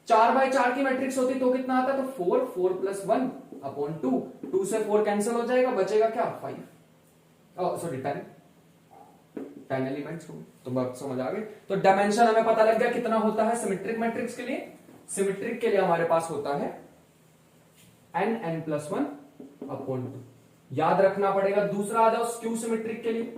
[SPEAKER 1] 4/4 की मैट्रिक्स होती तो कितना आता? तो 4+1/2। 2 से 4 कैंसिल हो जाएगा, बचेगा क्या? 5, सॉरी 10 एलिमेंट्स हो। तो बात समझ आ गई। तो डायमेंशन हमें पता लग गया कितना होता है सिमेट्रिक मैट्रिक्स के लिए। सिमेट्रिक के लिए हमारे पास होता है n+1/2। याद रखना पड़ेगा। दूसरा आ जाओ स्क्यू सिमेट्रिक के लिए।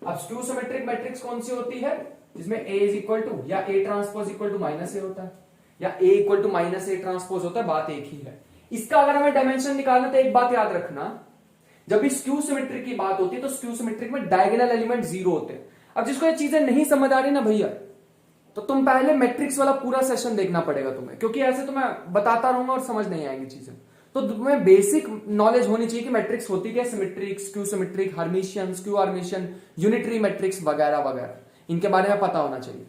[SPEAKER 1] अब स्क्यू सिमेट्रिक मैट्रिक्स कौन सी होती है? जिसमें A इज इक्वल टू या A transpose equal to -A होता है, या A equal to -A transpose होता है, बात एक ही है। इसका अगर हमें डायमेंशन निकालना तो एक बात याद रखना, जब भी स्क्यू सिमेट्रिक की बात होती है तो स्क्यू सिमेट्रिक में डायगोनल एलिमेंट 0 होते हैं। अब जिसको ये चीजें नहीं समझ आ रही ना भैया, तो तुम पहले मैट्रिक्स वाला पूरा सेशन देखना पड़ेगा तुम्हें, क्योंकि ऐसे तो मैं बताता रहूंगा और समझ नहीं आएंगी चीजें। तो तुम्हें बेसिक नॉलेज होनी चाहिए कि मैट्रिक्स होती क्या, symmetric, skew symmetric, Hermitian, skew Hermitian, unitary matrix वगैरह वगैरह, इनके बारे में पता होना चाहिए।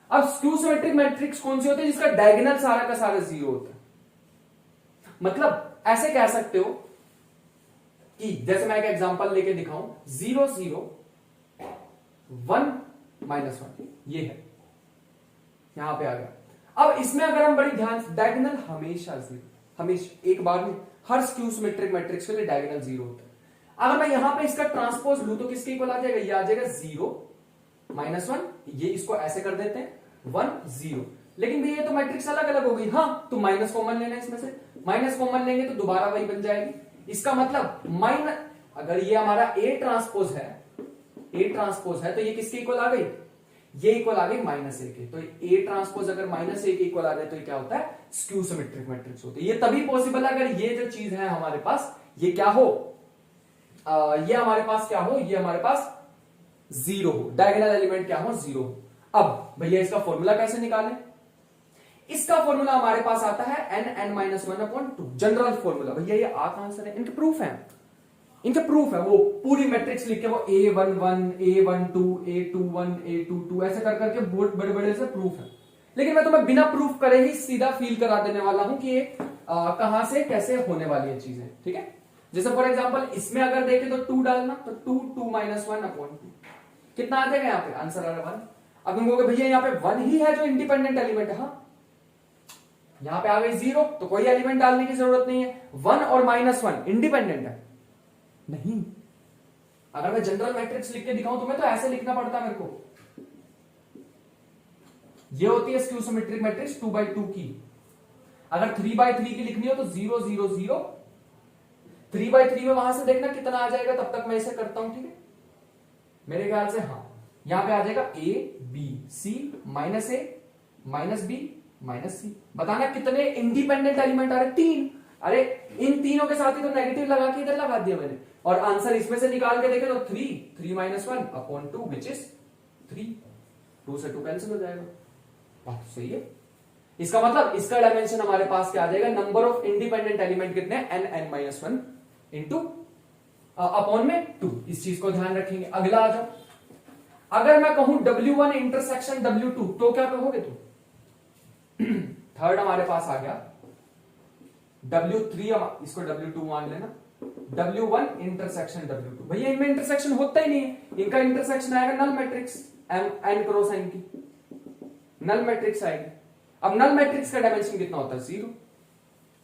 [SPEAKER 1] अब स्क्यू सिमेट्रिक मैट्रिक्स कौन सी होती है? जिसका डायगोनल सारा का सारा 0 होता है। मतलब ऐसे कह सकते हो कि जैसे मैं एक एग्जांपल लेके दिखाऊं, 0 0 1 -1, ये है, यहां पे आ गया। अब इसमें अगर हम बड़ी ध्यान से, डायगोनल हमेशा 0, हमेशा, एक बार में, हर स्क्यू सिमेट्रिक मैट्रिक्स के लिए डायगोनल 0 होता है। अगर मैं यहां पे इसका ट्रांसपोज लूं तो किसके इक्वल आ जाएगा? ये आ जाएगा 0 -1, ये इसको ऐसे कर देते हैं 1 0। लेकिन भैया ये तो मैट्रिक्स अलग अलग हो गई। हाँ, तो माइनस कॉमन लेना है इसमें से, माइनस कॉमन लेंगे तो दोबारा वही बन जाएगी। इसका मतलब माइनस, अगर ये हमारा A ट्रांसपोज है तो ये किसके इक्वल आ गई? ये इक्वल आ गई -A के। तो A ट्रांसपोज अगर -A के इक्वल आ जाए तो ये क्या होता है? स्क्यू सिमेट्रिक मैट्रिक्स होती है। ये तभी पॉसिबल है अगर ये जो चीज है हमारे पास, ये क्या हो, ये हमारे पास क्या हो, ये हमारे पास 0 हो, डायगोनल एलिमेंट क्या हो? 0 हो। अब भैया इसका फॉर्मूला कैसे निकालें? इसका फॉर्मूला हमारे पास आता है n(n-1/2), जनरल फॉर्मूला। भैया ये कहां से है? इनके प्रूफ है, वो पूरी मैट्रिक्स लिख के वो A11, A12, A21, A22 ऐसे कर करके बहुत बड़े बड़े से प्रूफ है। लेकिन मैं तुम्हें बिना प्रूफ करे ही सीधा फील करा देने वाला हूं कि ये कहां से कैसे होने वाली है चीजें, ठीक है। जैसे फॉर एग्जांपल इसमें अगर देखें तो 2 डालना, तो 2 -1/2 कितना आ जाएगा? यहाँ पे आंसर आ रहा है 1। अब तुम कहोगे भैया यहाँ पे 1 ही है जो इंडिपेंडेंट एलिमेंट है। हाँ, यहां पे आ गई 0, तो कोई एलिमेंट डालने की जरूरत नहीं है। 1 और -1 इंडिपेंडेंट है नहीं। अगर मैं जनरल मैट्रिक्स लिख के दिखाऊं तुम्हें तो ऐसे लिखना पड़ता मेरे को। ये होती है स्क्यू सिमेट्रिक मैट्रिक्स 2/2 की। अगर 3/3 की लिखनी हो तो 0 0 0। 3/3 में वहां से देखना कितना आ जाएगा, तब तक मैं इसे करता हूं, ठीक है। मेरे ख्याल से हाँ, यहां पे आ जाएगा A B C -A -B -C। बताना कितने इंडिपेंडेंट एलिमेंट आ रहे? 3। अरे इन तीनों के साथ ही तो नेगेटिव लगा के इधर लगा दिया मैंने, और आंसर इसमें से निकाल के देखे तो 3 माइनस 1 अपॉन 2 विच इज 3, 2 से 2 कैंसिल हो जाएगा। बात सही है। इसका मतलब इसका डायमेंशन हमारे पास क्या आ जाएगा, नंबर ऑफ इंडिपेंडेंट एलिमेंट कितने n माइनस 1 इंटू अपॉन में 2। इस चीज को ध्यान रखेंगे। अगला आ जाओ, अगर मैं कहूं W1 इंटरसेक्शन W2 तो क्या कहोगे तुम? थर्ड हमारे पास आ गया W3, इसको W2 मान लेना, W1 इंटरसेक्शन W2। भैया इनमें इंटरसेक्शन होता ही नहीं है, इनका इंटरसेक्शन आएगा null matrix n cross n की नल मैट्रिक्स आएगी। अब नल मैट्रिक्स का डायमेंशन कितना होता है? 0।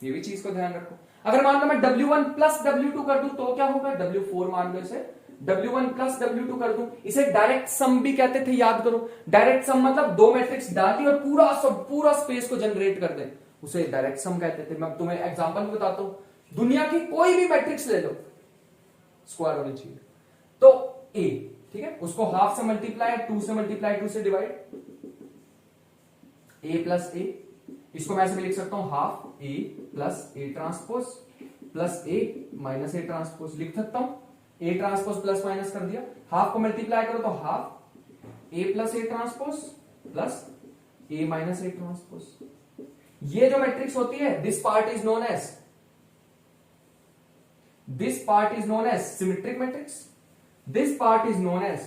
[SPEAKER 1] ये भी चीज को ध्यान रखो। अगर मान लो मैं W1 प्लस W2 कर दूं तो क्या होगा? W4 मान लो इसे, W1 प्लस W2 कर दूं, इसे डायरेक्ट सम भी कहते थे, याद करो। डायरेक्ट सम मतलब दो मैट्रिक्स डाल दी और पूरा स्पेस को जनरेट कर दे, उसे डायरेक्ट सम कहते थे। मैं तुम्हें एग्जांपल भी बताता हूं, दुनिया की कोई भी मैट्रिक्स ले लो, स्क्वायर होनी चाहिए। तो A, ठीक है, उसको हाफ से मल्टीप्लाई, 2 से मल्टीप्लाई, 2 से डिवाइड, A प्लस A, इसको मैं ऐसे भी लिख सकता हूं half A plus A transpose plus A minus A transpose लिख सकता हूं। A ट्रांसपोज प्लस माइनस कर दिया, हाफ को मल्टीप्लाई करो तो half A plus A transpose plus A minus A transpose. ये जो मैट्रिक्स होती है, this part is known as symmetric matrix, this part is known as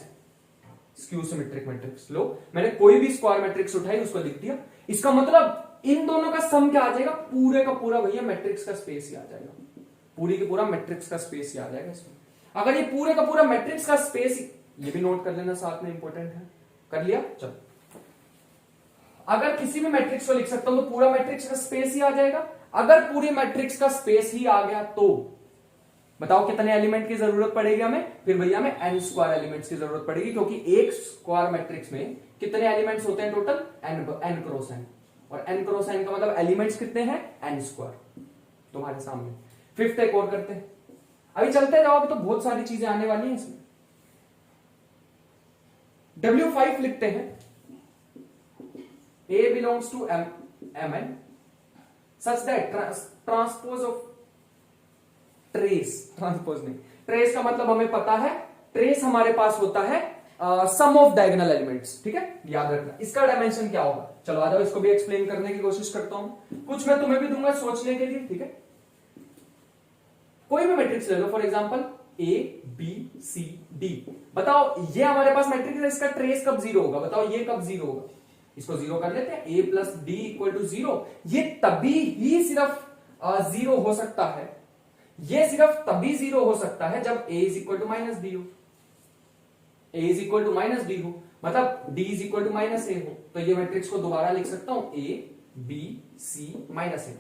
[SPEAKER 1] skew symmetric matrix. लो, मैंने कोई भी स्क्वायर मैट्रिक्स उठाई उसको लिख दिया। इसका मतलब इन दोनों का सम क्या आ जाएगा? पूरे का पूरा भैया मैट्रिक्स का स्पेस ही आ जाएगा, पूरी की पूरा मैट्रिक्स का स्पेस ही आ जाएगा इसमें। अगर ये पूरे का पूरा मैट्रिक्स का स्पेस, ये भी नोट कर लेना साथ में, इंपॉर्टेंट है। कर लिया? चलो, अगर किसी भी मैट्रिक्स को लिख सकता हूं तो पूरा मैट्रिक्स का स्पेस ही आ जाएगा। अगर पूरी मैट्रिक्स का स्पेस ही आ गया तो बताओ कितने एलिमेंट की जरूरत पड़ेगी हमें? फिर भैया हमें n स्क्वायर एलिमेंट्स की जरूरत पड़ेगी, क्योंकि एक स्क्वायर मैट्रिक्स में कितने एलिमेंट्स होते हैं टोटल? n क्रॉस n, और n क्रॉस n का मतलब एलिमेंट्स कितने हैं? n स्क्वायर तुम्हारे सामने। फिफ्थ एक और करते हैं, अभी चलते जाओ, अभी तो बहुत सारी चीजें आने वाली हैं इसमें। W5 लिखते हैं, A belongs to Mn such that transpose of transpose नहीं, ट्रेस का मतलब हमें पता है, ट्रेस हमारे पास होता है सम ऑफ डायगोनल एलिमेंट्स, ठीक है, याद रखना। इसका डायमेंशन क्या होगा? चलो आ जाओ, इसको भी एक्सप्लेन करने की कोशिश करता हूं। कुछ मैं तुम्हें भी दूंगा सोचने के लिए, ठीक है। कोई भी मैट्रिक्स ले लो, for example A B C D। बताओ ये हमारे पास मैट्रिक्स है, इसका ट्रेस कब 0 होगा? बताओ ये कब 0 होगा? इसको 0 कर लेते हैं, A plus D equal to 0। ये तभी ही सिर्फ 0 हो सकता है, ये सिर्फ तभी 0 हो सकता है जब A is equal to minus D हो, A is equal to minus D हो, मतलब D is equal to minus A हो। तो ये मैट्रिक्स को दोबारा लिख सकता हूं, A B C माइनस ए।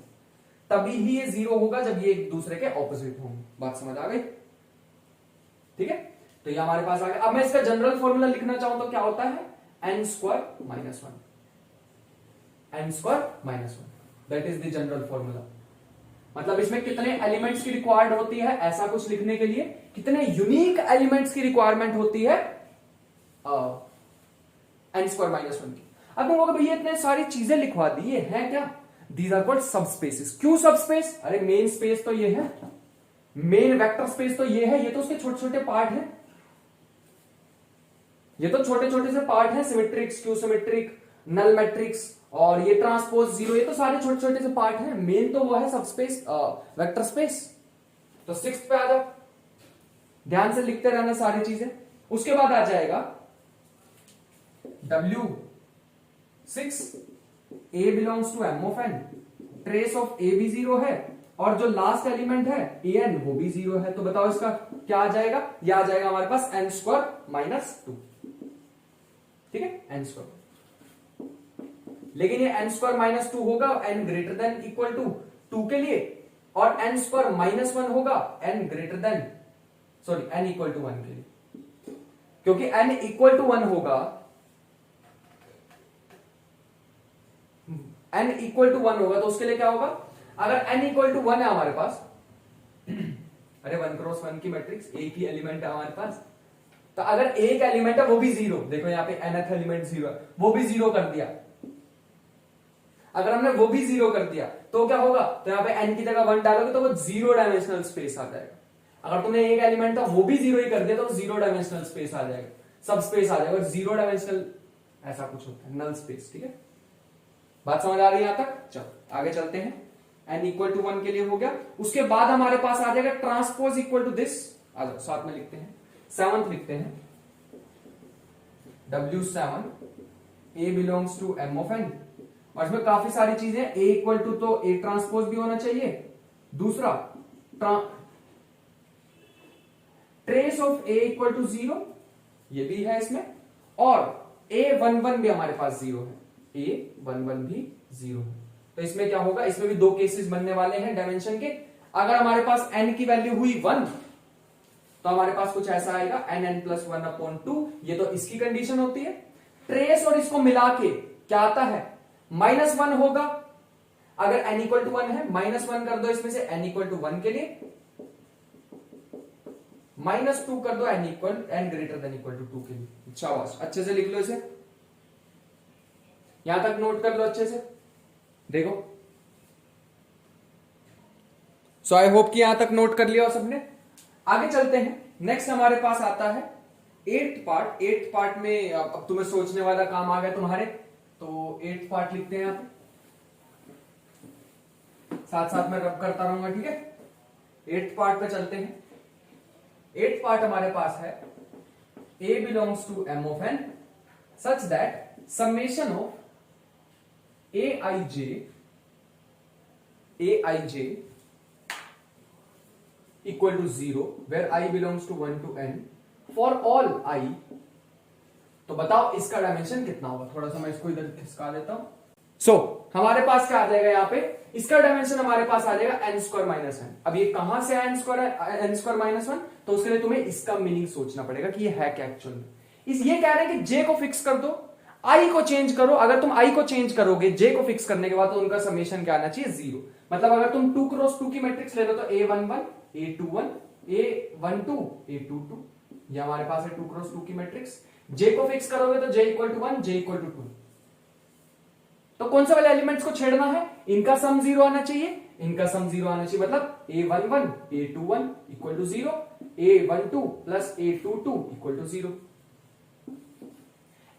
[SPEAKER 1] तभी ही ये 0 होगा जब ये एक दूसरे के ऑपोजिट होंगे। बात समझ आ गई? ठीक है, तो ये हमारे पास आ गया। अब मैं इसका जनरल फॉर्मूला लिखना चाहूं तो क्या होता है? n square minus 1, n square minus 1, that is the general formula. मतलब इसमें कितने एलिमेंट्स की रिक्वायर्ड होती है ऐसा कुछ लिखने के लिए, कितने यूनिक एलिमेंट्स की रिक्वायरमेंट होती है n स्क्वायर माइनस 1 की। अब तुम लोग भैया इतने सारी चीजें लिखवा दी, ये है क्या? दीज आर कॉल्ड सब स्पेसिस। क्यों सब स्पेस? अरे मेन स्पेस तो ये है, मेन वेक्टर स्पेस तो ये है, ये तो उसके छोटे छोटे पार्ट हैं, ये तो छोटे छोटे से पार्ट हैं, सिमेट्रिक्स, क्यू सिमेट्रिक, नल मैट्रिक्स और ये ट्रांसपोज 0, ये तो सारे छोटे छोटे से पार्ट हैं। मेन तो वो है सब स्पेस, वेक्टर स्पेस। तो 6th पे आ जाओ, ध्यान से लिखते रहना सारी चीजें। उसके बाद आ जाएगा W6, A belongs to M of n, trace of A भी 0 है और जो लास्ट एलिमेंट है an वो भी 0 है। तो बताओ इसका क्या आ जाएगा? यह आ जाएगा हमारे पास n स्क्वायर माइनस 2, ठीक है, n स्क्वायर। लेकिन ये n स्क्वायर माइनस 2 होगा n greater than equal to 2 के लिए, और n स्क्वायर माइनस 1 होगा n greater than n equal to 1 के लिए। क्योंकि n इक्वल टू 1 होगा, n इक्वल टू 1 होगा तो उसके लिए क्या होगा? अगर n इक्वल टू 1 है हमारे पास, अरे 1 क्रॉस 1 की मैट्रिक्स, एक ही एलिमेंट है हमारे पास, तो अगर एक एलिमेंट है वो भी 0, देखो यहाँ पे nth एलिमेंट 0 है, वो भी 0 कर दिया। अगर हमने वो भी 0 कर दिया तो क्या होगा, तो यहाँ पे n की जगह 1 डालोगे तो वो 0 डायमेंशनल स्पेस आ जाएगा। अगर तुमने एक एलिमेंट था वो भी 0 ही कर दिया तो 0 डायमेंशनल स्पेस आ जाएगा, सब स्पेस आ जाएगा। 0 डायमेंशनल ऐसा कुछ होता है, नल स्पेस। ठीक है, बात समझ आ रही है यहां तक? चलो आगे चलते हैं। n इक्वल टू 1 के लिए हो गया। उसके बाद हमारे पास आ जाएगा ट्रांसपोज इक्वल टू दिस। आ जाओ साथ में लिखते हैं, सेवंथ लिखते हैं, W7 A belongs to M of n। और इसमें काफी सारी चीजें, A इक्वल टू तो A ट्रांसपोज भी होना चाहिए, दूसरा trace of A equal to 0 ये भी है इसमें, और A11 भी हमारे पास 0 है, A11 भी 0 है। तो इसमें क्या होगा, इसमें भी दो केसेस बनने वाले हैं डायमेंशन के। अगर हमारे पास n की वैल्यू हुई 1 तो हमारे पास कुछ ऐसा आएगा n प्लस 1/2, ये तो इसकी कंडीशन होती है। ट्रेस और इसको मिला के क्या आता है, -1 होगा। अगर n इक्वल टू 1 है, -1 कर दो इसमें से n इक्वल टू 1 के लिए, -2 कर दो n greater than equal to 2 के लिए। शाबाश, अच्छे से लिख लो इसे, यहां तक नोट कर लो अच्छे से, देखो। सो आई होप कि यहां तक नोट कर लिया सबने। आगे चलते हैं, नेक्स्ट हमारे पास आता है 8th पार्ट। 8th पार्ट में अब तुम्हें सोचने वाला काम आ गया तुम्हारे, तो 8th पार्ट लिखते हैं आप, साथ साथ में रब करता रहूंगा, ठीक है। 8th पार्ट पे चलते हैं। 8th पार्ट हमारे पास है A belongs to M of n such that summation of aij equal to 0 where I belongs to 1 to n for all I। तो बताओ इसका डायमेंशन कितना होगा। थोड़ा सा मैं इसको इधर खिसका देता हूं। सो हमारे पास क्या आ जाएगा, यहां पे इसका डायमेंशन हमारे पास आ जाएगा n स्क्वायर माइनस 1। अब ये कहां से आया n स्क्वायर माइनस 1, तो उसके लिए तुम्हें इसका मीनिंग सोचना पड़ेगा कि ये है क्या एक्चुअल में। ये कह रहे हैं कि j को फिक्स कर दो, i को चेंज करो। अगर तुम i को चेंज करोगे j को फिक्स करने के बाद, तो उनका समेशन क्या आना चाहिए, 0। मतलब अगर तुम 2 क्रॉस 2 की मैट्रिक्स ले लो तो a11 a21 a12 a22, ये हमारे पास है 2 क्रॉस 2 की मैट्रिक्स। j को फिक्स करोगे तो j equal to 1 j equal to 2। तो कौन से वाले एलिमेंट्स को छेड़ना है, इनका सम 0 आना चाहिए, इनका सम 0 आना चाहिए। मतलब a11 a21 equal to 0, a12 plus a22 equal to 0।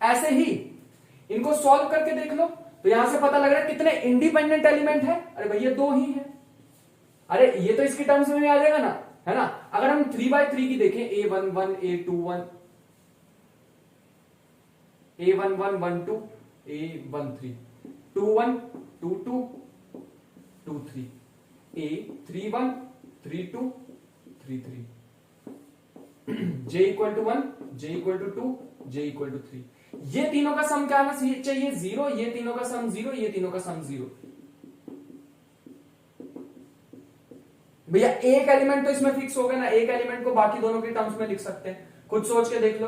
[SPEAKER 1] ऐसे ही इनको सॉल्व करके देख लो, तो यहां से पता लग रहा है कितने इंडिपेंडेंट एलिमेंट है। अरे भैया 2 ही है। अरे ये तो इसकी टर्म्स में आ जाएगा ना, है ना। अगर हम 3/3 की देखें, a11 a21 a11 12 a13 21 22 23 a31 32 33 j equal to 1 j equal to 2 j equal to 3। ये तीनों का सम क्या आना चाहिए, 0। ये तीनों का सम 0, ये तीनों का सम 0। भैया एक एलिमेंट तो इसमें फिक्स हो गया ना, एक एलिमेंट को बाकी दोनों के टर्म्स में लिख सकते हैं। खुद सोच के देख लो।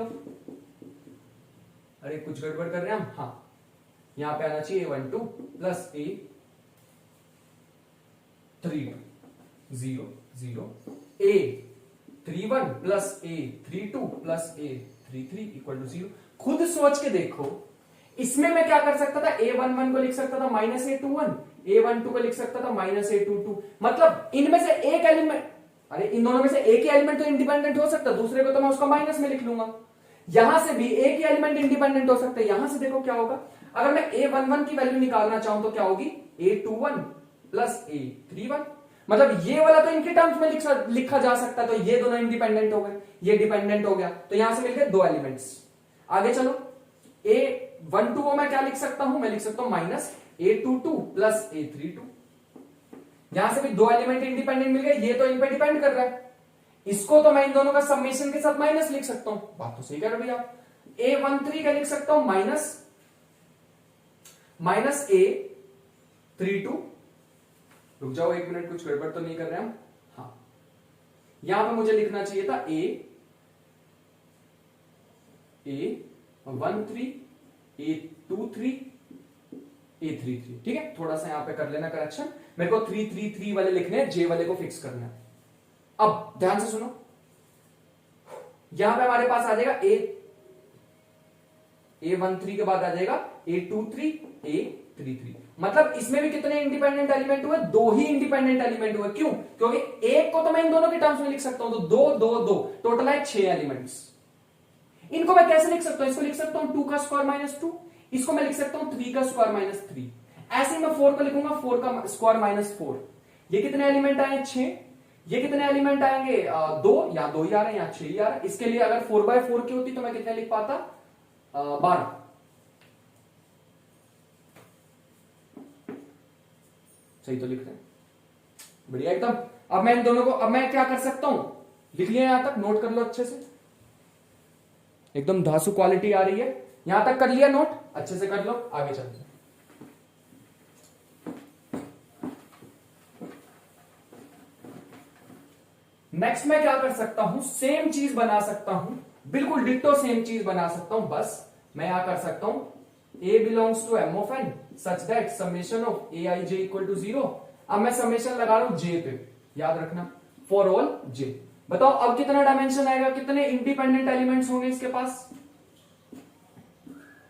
[SPEAKER 1] अरे कुछ गड़बड़ कर रहे हैं हम। हाँ, यहां पे आना चाहिए a12 प्लस a32 0 0 a31 plus a32 plus a33 equal to 0। खुद सोच के देखो, इसमें मैं क्या कर सकता था, a11 को लिख सकता था माइनस a21, a12 को लिख सकता था माइनस a22। मतलब इनमें से एक एलिमेंट, अरे इन दोनों में से एक ही एलिमेंट तो इंडिपेंडेंट हो सकता है, दूसरे को तो मैं उसका माइनस में लिख लूंगा। यहां से भी एक ही एलिमेंट इंडिपेंडेंट हो सकता है। यहां से देखो क्या होगा, अगर मैं a11 की वैल्यू निकालना चाहूं तो क्या होगी, a21 प्लस a31। मतलब ये वाला तो इनके टर्म्स में लिखा जा सकता है, तो ये दोनों इंडिपेंडेंट हो गए, ये डिपेंडेंट हो गया, तो यहां से मिल गए 2 एलिमेंट्स। आगे चलो, a12 को मैं क्या लिख सकता हूं, मैं लिख सकता हूं माइनस a22 प्लस a32। यहां से भी 2 एलिमेंट इंडिपेंडेंट मिल गए, ये तो इन पे डिपेंड कर रहा है। इसको तो मैं इन दोनों का समेशन के साथ माइनस लिख सकता हूं, बात तो सही कह रहे हो भैया। a13 का लिख सकता हूं माइनस a32। रुक जाओ 1 मिनट, कुछ गड़बड़ तो नहीं कर रहे हम। हाँ, यहां पे मुझे लिखना चाहिए था a13 a23 a33। ठीक है, थोड़ा सा यहां पे कर लेना करेक्शन। मेरे को 333 वाले लिखने हैं, जे वाले को फिक्स करना है। अब ध्यान से सुनो, यहां पे हमारे पास आ जाएगा a13 के बाद आ जाएगा a23 a33। मतलब इसमें भी कितने इंडिपेंडेंट एलिमेंट हुए? 2 ही इंडिपेंडेंट एलिमेंट हुए। क्यों? क्योंकि एक को तो मैं इन दोनों के टर्म्स में लिख सकता हूं, तो 2 2 2 टोटल है 6 एलिमेंट्स। इनको मैं कैसे लिख सकता हूं? इसको लिख सकता हूं 2 का स्क्वायर माइनस 2, इसको मैं लिख सकता हूं 3 का स्क्वायर माइनस 3। ऐसे ही मैं 4 को लिखूंगा 4 का स्क्वायर माइनस 4। ये कितने एलिमेंट आए? 6। ये कितने एलिमेंट आएंगे? 2, या 2 ही आ रहे हैं या 6 ही आ रहे हैं। इसके लिए अगर 4/4 की होती तो मैं कितने लिख पाता? 12। सही तो लिख रहे हैं, बढ़िया एकदम। अब मैं इन दोनों को, अब मैं क्या कर सकता हूं? लिख लिया यहां तक, नोट कर लो अच्छे से, एकदम धासु क्वालिटी आ रही है। यहां तक कर लिया नोट, अच्छे से कर लो, आगे चलते हैं। नेक्स्ट मैं क्या कर सकता हूं? सेम चीज बना सकता हूं, बिल्कुल डिट्टो सेम चीज बना सकता हूं। बस मैं यहां कर सकता हूं A belongs to M of n such that summation of aij equal to 0। अब मैं समेशन लगा रहा हूं j पे, याद रखना, फॉर ऑल j। बताओ अब कितना डायमेंशन आएगा? कितने इंडिपेंडेंट एलिमेंट्स होंगे इसके पास?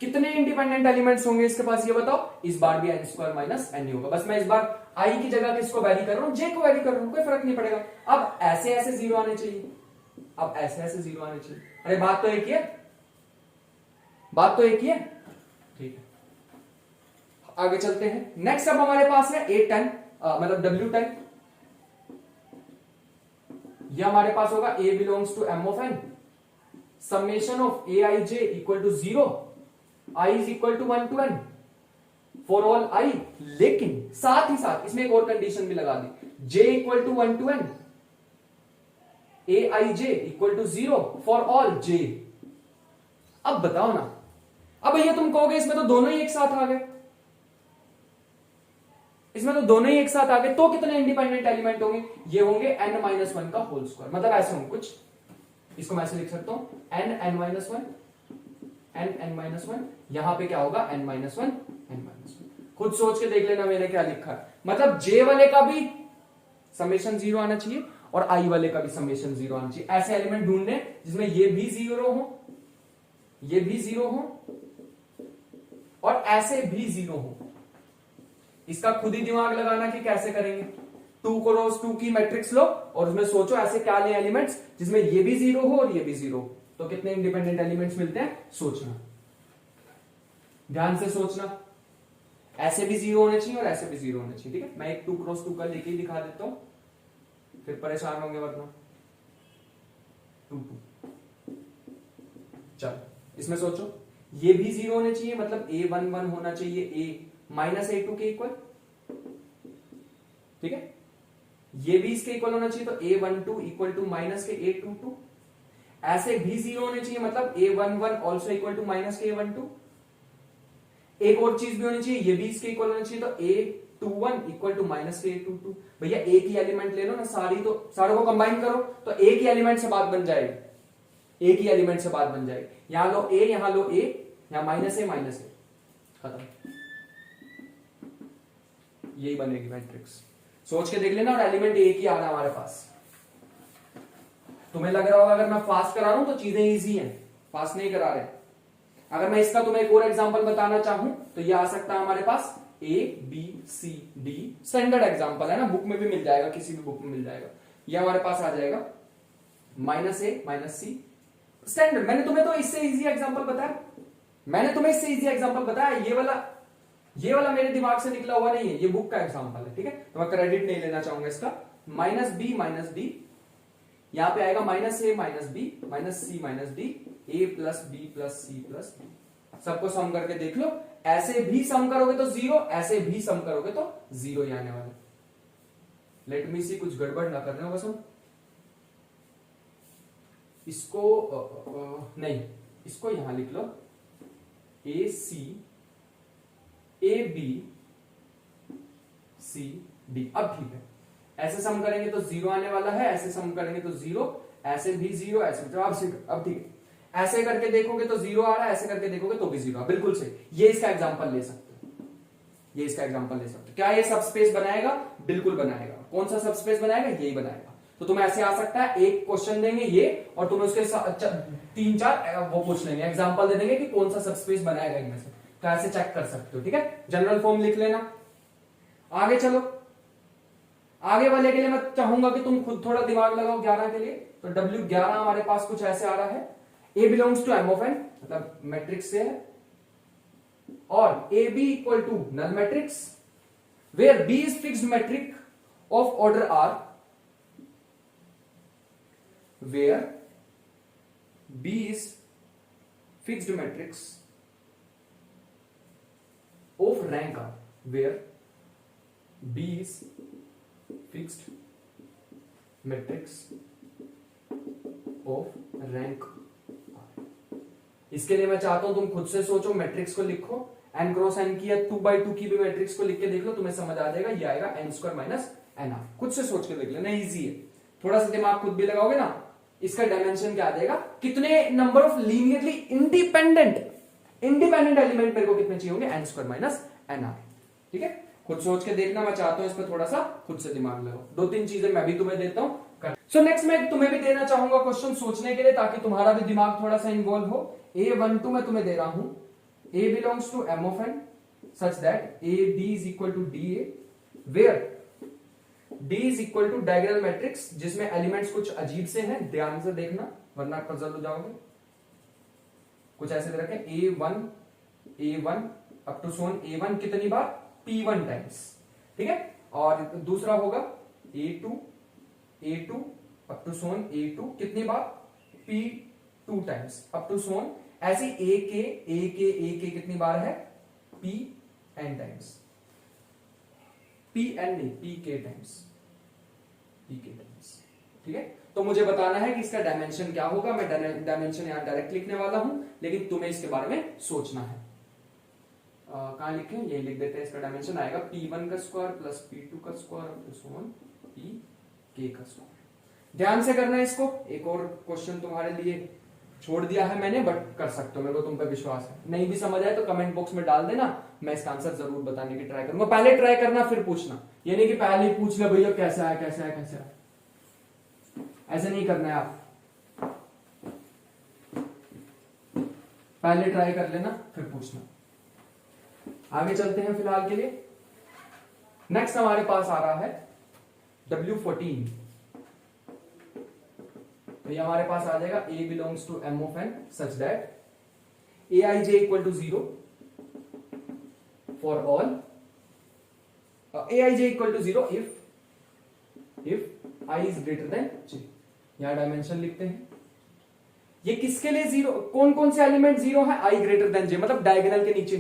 [SPEAKER 1] कितने इंडिपेंडेंट एलिमेंट्स होंगे इसके पास, ये बताओ। इस बार भी n स्क्वायर माइनस n ही होगा। बस मैं इस बार i की जगह किसको वैरी कर रहा हूं? j को वैरी कर रहा हूं, कोई फर्क नहीं पड़ेगा। अब ऐसे ऐसे 0 आने चाहिए, अब ऐसे ऐसे 0 आने चाहिए। अरे बात तो एक ही है, बात तो एक ही है, ठीक है। आगे चलते हैं। नेक्स्ट अब हमारे पास है A10, मतलब W10। यह हमारे पास होगा A belongs to M of n, summation of aij equal to 0, I is equal to 1 to n for all I। लेकिन साथ ही साथ इसमें एक और कंडीशन भी लगा दी, j equal to 1 to n, aij equal to 0 for all j। अब बताओ ना, अब ये तुम कहोगे इसमें तो दोनों ही एक साथ आ गए, इसमें तो दोनों ही एक साथ आ गए, तो कितने इंडिपेंडेंट एलिमेंट होंगे? ये होंगे n-1 का होल स्क्वायर। मतलब ऐसे होंगे कुछ, इसको मैं ऐसे लिख सकता हूं n-1, n-1, यहां पे क्या होगा? n-1, n-1। खुद सोच के देख लेना मैंने क्या लिखा है। मतलब j वाले का भी समेशन 0 आना चाहिए और i वाले का भी समेशन 0 आना चाहिए। ऐसे एलिमेंट ढूंढने जिसमें ये भी 0 हो, ये भी 0 हो और ऐसे भी 0 हो। इसका खुद ही दिमाग लगाना कि कैसे करेंगे। 2 क्रॉस 2 की मैट्रिक्स लो और उसमें सोचो ऐसे क्या ले एलिमेंट्स जिसमें ये भी 0 हो और ये भी 0 हो, तो कितने इंडिपेंडेंट एलिमेंट्स मिलते हैं? सोचना, ध्यान से सोचना। ऐसे भी 0 होने चाहिए और ऐसे भी 0 होने चाहिए, ठीक है। मैं एक 2 क्रॉस 2 का लेके ही दिखा देता हूं, फिर परेशान होंगे वरना। 2 2, चलो इसमें सोचो, ये भी 0 होने चाहिए, मतलब A11 होना चाहिए A-A2 के इक्वल, ठीक है। ये भी इसके इक्वल होना चाहिए, तो A12 इक्वल टू माइनस के A22। ऐसे भी 0 होने चाहिए, मतलब A11 also equal to minus के A12। एक और चीज भी होनी चाहिए, ये भी इसके इक्वल होना चाहिए, तो A21 इक्वल टू माइनस के A22। भैया एक ही एलिमेंट ले लो ना, सारों को कंबाइन करो तो एक ही एलिमेंट से बात बन जाएगी, एक ही एलिमेंट से बात बन जाएगी। यहां लो A, यहां लो A, यहां माइनस ए, खत्म। यही बनेगी मैट्रिक्स। सोच के देख लेना, और एलिमेंट एक ही आ रहा है हमारे पास। तुम्हें लग रहा होगा अगर मैं फास्ट करा रहा हूं तो चीजें इजी हैं, फास्ट नहीं करा रहे। अगर मैं इसका तुम्हें एक और एग्जांपल बताना चाहूं तो ये आ सकता है हमारे पास ABCD, स्टैंडर्ड एग्जांपल है ना, बुक में भी मिल जाएगा, किसी भी बुक में मिल जाएगा। ये हमारे पास आ जाएगा -A -C, स्टैंडर्ड। मैंने तुम्हें तो इससे इजी एग्जांपल बताया, मैंने तुम्हें इससे इजी एग्जांपल बताया। ये वाला मेरे दिमाग से निकला हुआ नहीं है, ये बुक का एग्जांपल है, ठीक है। तो मैं क्रेडिट नहीं लेना चाहूंगा इसका। -B -D, यहां पे आएगा -A -B -C -D, A + B + C + D। सबको सम करके देख लो, ऐसे भी सम करोगे तो 0, ऐसे भी सम करोगे तो 0 ही आने वाला। लेट मी सी, कुछ गड़बड़ ना करने होगा सम। इसको नहीं, इसको यहां लिख लो AC AB C D। अब ठीक है, ऐसे सम करेंगे तो 0 आने वाला है, ऐसे सम करेंगे तो 0, ऐसे भी 0, ऐसे तो अब ठीक है। ऐसे करके देखोगे तो 0 आ रहा है, ऐसे करके देखोगे तो भी 0। बिल्कुल सही, ये इसका एग्जांपल ले सकते हो, ये इसका एग्जांपल ले सकते हो। क्या ये सबस्पेस बनाएगा? बिल्कुल बनाएगा। कौन सा सबस्पेस बनाएगा? यही बनाएगा। तो तुम्हें ऐसे आ सकता है, एक क्वेश्चन देंगे ये और तुम्हें उसके 3-4 वो पूछ लेंगे, एग्जांपल दे देंगे कि कौन सा सबस्पेस बनाएगा इनमें से। तो ऐसे चेक कर सकते हो, ठीक है। जनरल फॉर्म लिख लेना। आगे चलो, आगे वाले के लिए मैं चाहूंगा कि तुम खुद थोड़ा दिमाग लगाओ 11 के लिए। तो W11 हमारे पास कुछ ऐसे आ रहा है, A belongs to M of n, मतलब मैट्रिक्स से है, और AB equal to null matrix, where B is fixed matrix of order R, where B is fixed matrix of rank R, where B is fixed matrix of rank R। इसके लिए मैं चाहता हूं तुम खुद से सोचो, मैट्रिक्स को लिखो, n क्रॉस n की या 2x2 की भी मैट्रिक्स को लिख के देख लो, तुम्हें समझ आ जाएगा। ये आएगा n square minus n R. खुद से सोच के देख लेना, इजी है। थोड़ा सा दिमाग खुद भी लगाओगे ना, इसका डायमेंशन क्या आ जाएगा, कितने number of linearly independent element मेरे को कितने चाहिए होंगे, n square minus n R. ठीक है, खुद सोच के देखना। मैं चाहता हूं इस पर थोड़ा सा खुद से दिमाग लगाओ। 2-3 चीजें मैं भी तुम्हें देता हूं। सो नेक्स्ट मैं तुम्हें भी देना चाहूंगा क्वेश्चन सोचने के लिए, ताकि तुम्हारा भी दिमाग थोड़ा सा इन्वॉल्व हो। A12 मैं तुम्हें दे रहा हूं, A belongs to M of n such that AB is equal to DA, where D is equal to diagonal matrix, जिसमें एलिमेंट्स कुछ अजीब से हैं, ध्यान से देखना वरना पजल हो जाओगे। कुछ ऐसे दे रखे A1 up to Son A1 कितनी बार, P1 टाइम्स, ठीक है। और दूसरा होगा A2 up to Son A2 कितनी बार, P2 टाइम्स अप टू सोन। ऐसी A कितनी बार है, Pn टाइम्स, Pn नहीं Pk टाइम्स, ठीक है। तो मुझे बताना है कि इसका डायमेंशन क्या होगा। मैं डायमेंशन यहां डायरेक्ट लिखने वाला हूं, लेकिन तुम्हें इसके बारे में सोचना है। कहां लिखें, ये लिख देते हैं। इसका डायमेंशन आएगा P1 का स्क्वायर प्लस P2 का square up to so on Pk का स्क्वायर। ध्यान से करना है इसको। एक और क्वेश्चन तुम्हारे लिए छोड़ दिया है मैंने, बट कर सकते हो, मेरे को तुम पे विश्वास है। नहीं भी समझ आए तो कमेंट बॉक्स में डाल देना, मैं इसका आंसर जरूर बताने की ट्राई करूंगा। पहले ट्राई करना फिर पूछना, ये नहीं कि पहले ही पूछ ले भैया कैसा है कैसा है कैसा है, ऐसे नहीं करना है। आप पहले ट्राई कर लेना फिर पूछना। आगे चलते हैं फिलहाल के लिए। नेक्स्ट हमारे पास आ रहा है W14। तो ये हमारे पास आ जाएगा A belongs to M of n such that Aij equal to 0 for all, Aij equal to 0 if I is greater than J। यहां डायमेंशन लिखते हैं। ये किसके लिए 0, कौन कौन से एलिमेंट 0 है, I ग्रेटर देन J, मतलब डायगोनल के नीचे,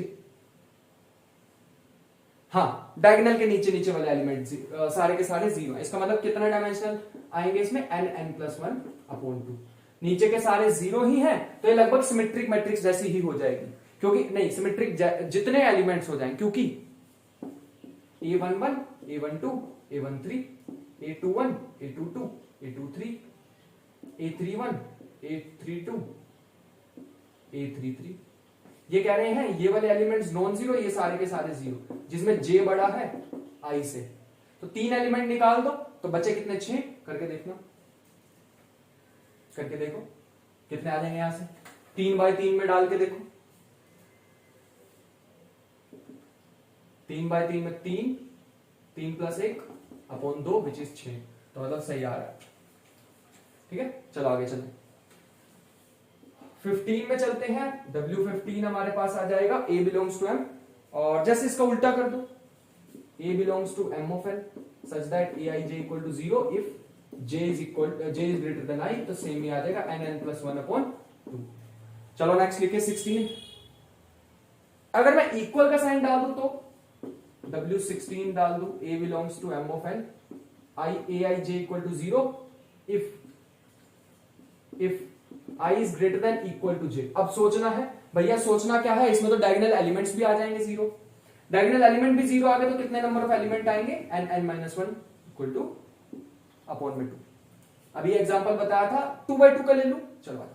[SPEAKER 1] हाँ डायगोनल के नीचे नीचे वाले एलिमेंट सारे के सारे 0 है। इसका मतलब कितना डायमेंशनल आएंगे इसमें, n+1 अपॉन 2। नीचे के सारे 0 ही हैं, तो ये लगभग सिमेट्रिक मैट्रिक्स जैसी ही हो जाएगी। क्योंकि नहीं, सिमेट्रिक जितने एलिमेंट्स हो जाएंगे, क्योंकि A11 A12 A13 A21 A22 A23 A31 A32 A33, ये कह रहे हैं ये वाले एलिमेंट्स नॉन जीरो, ये सारे के सारे 0, जिसमें J बड़ा है I से। तो 3 एलिमेंट निकाल दो तो बचे कितने, 6। करके देखना, करके देखो कितने आ जाएंगे। यहां से 3x3 में डाल के देखो, 3x3 में 3 + 1 अपॉन 2 विच इज 6, तो मतलब सही आ रहा है। ठीक है, चलो आगे चलें। 15 में चलते हैं। W15 हमारे पास आ जाएगा A बिलोंग्स टू M, और जैसे इसका उल्टा कर दो, A belongs to M of N such that Aij equal to 0 if J is greater than I, तो सेम ही आ जाएगा n+1 अपॉन 2। चलो नेक्स्ट लिखिए 16। अगर मैं इक्वल का साइन डाल दूं तो W16 डाल दूं, A belongs to M of N Aij equal to 0 if I is greater than equal to J। अब सोचना है भैया, सोचना क्या है, इसमें तो डायगोनल एलिमेंट्स भी आ जाएंगे 0। डायगोनल एलिमेंट भी 0 आ गए तो कितने नंबर ऑफ एलिमेंट आएंगे, n-1 इक्वल टू अपॉन में 2। अभी एग्जांपल बताया था 2x2 का ले लूं, चलो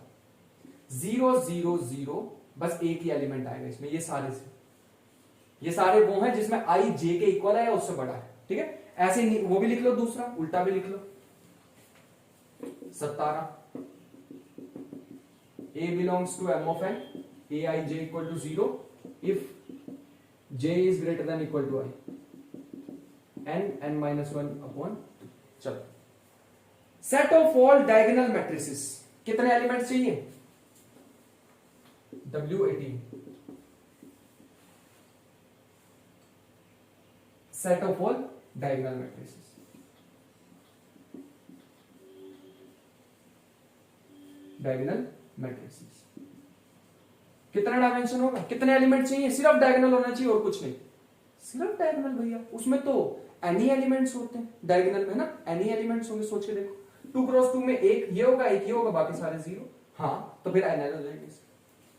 [SPEAKER 1] 0 0 0, बस एक ही एलिमेंट आएगा इसमें। ये सारे वो हैं जिसमें I J के इक्वल है या उससे बड़ा है। ठीक है, ऐसे वो भी लिख लो, दूसरा उल्टा भी लिख लो। 17 A belongs to M of N Aij equal to 0 if j is greater than equal to i, n-1 upon, चलो set of all diagonal matrices, कितने एलिमेंट्स चाहिए? W18, set of all diagonal matrices, diagonal matrices कितना dimension होगा, कितने element चाहिए? सिर्फ diagonal होना चाहिए और कुछ नहीं, सिर्फ डायगोनल भैया, उसमें तो एनी एलिमेंट्स होते हैं डायगोनल में ना, एनी एलिमेंट्स होंगे, सोच के देखो 2 क्रॉस 2 में एक ये होगा, एक ये होगा, बाकी सारे जीरो, हाँ तो फिर एन हो जाएंगे।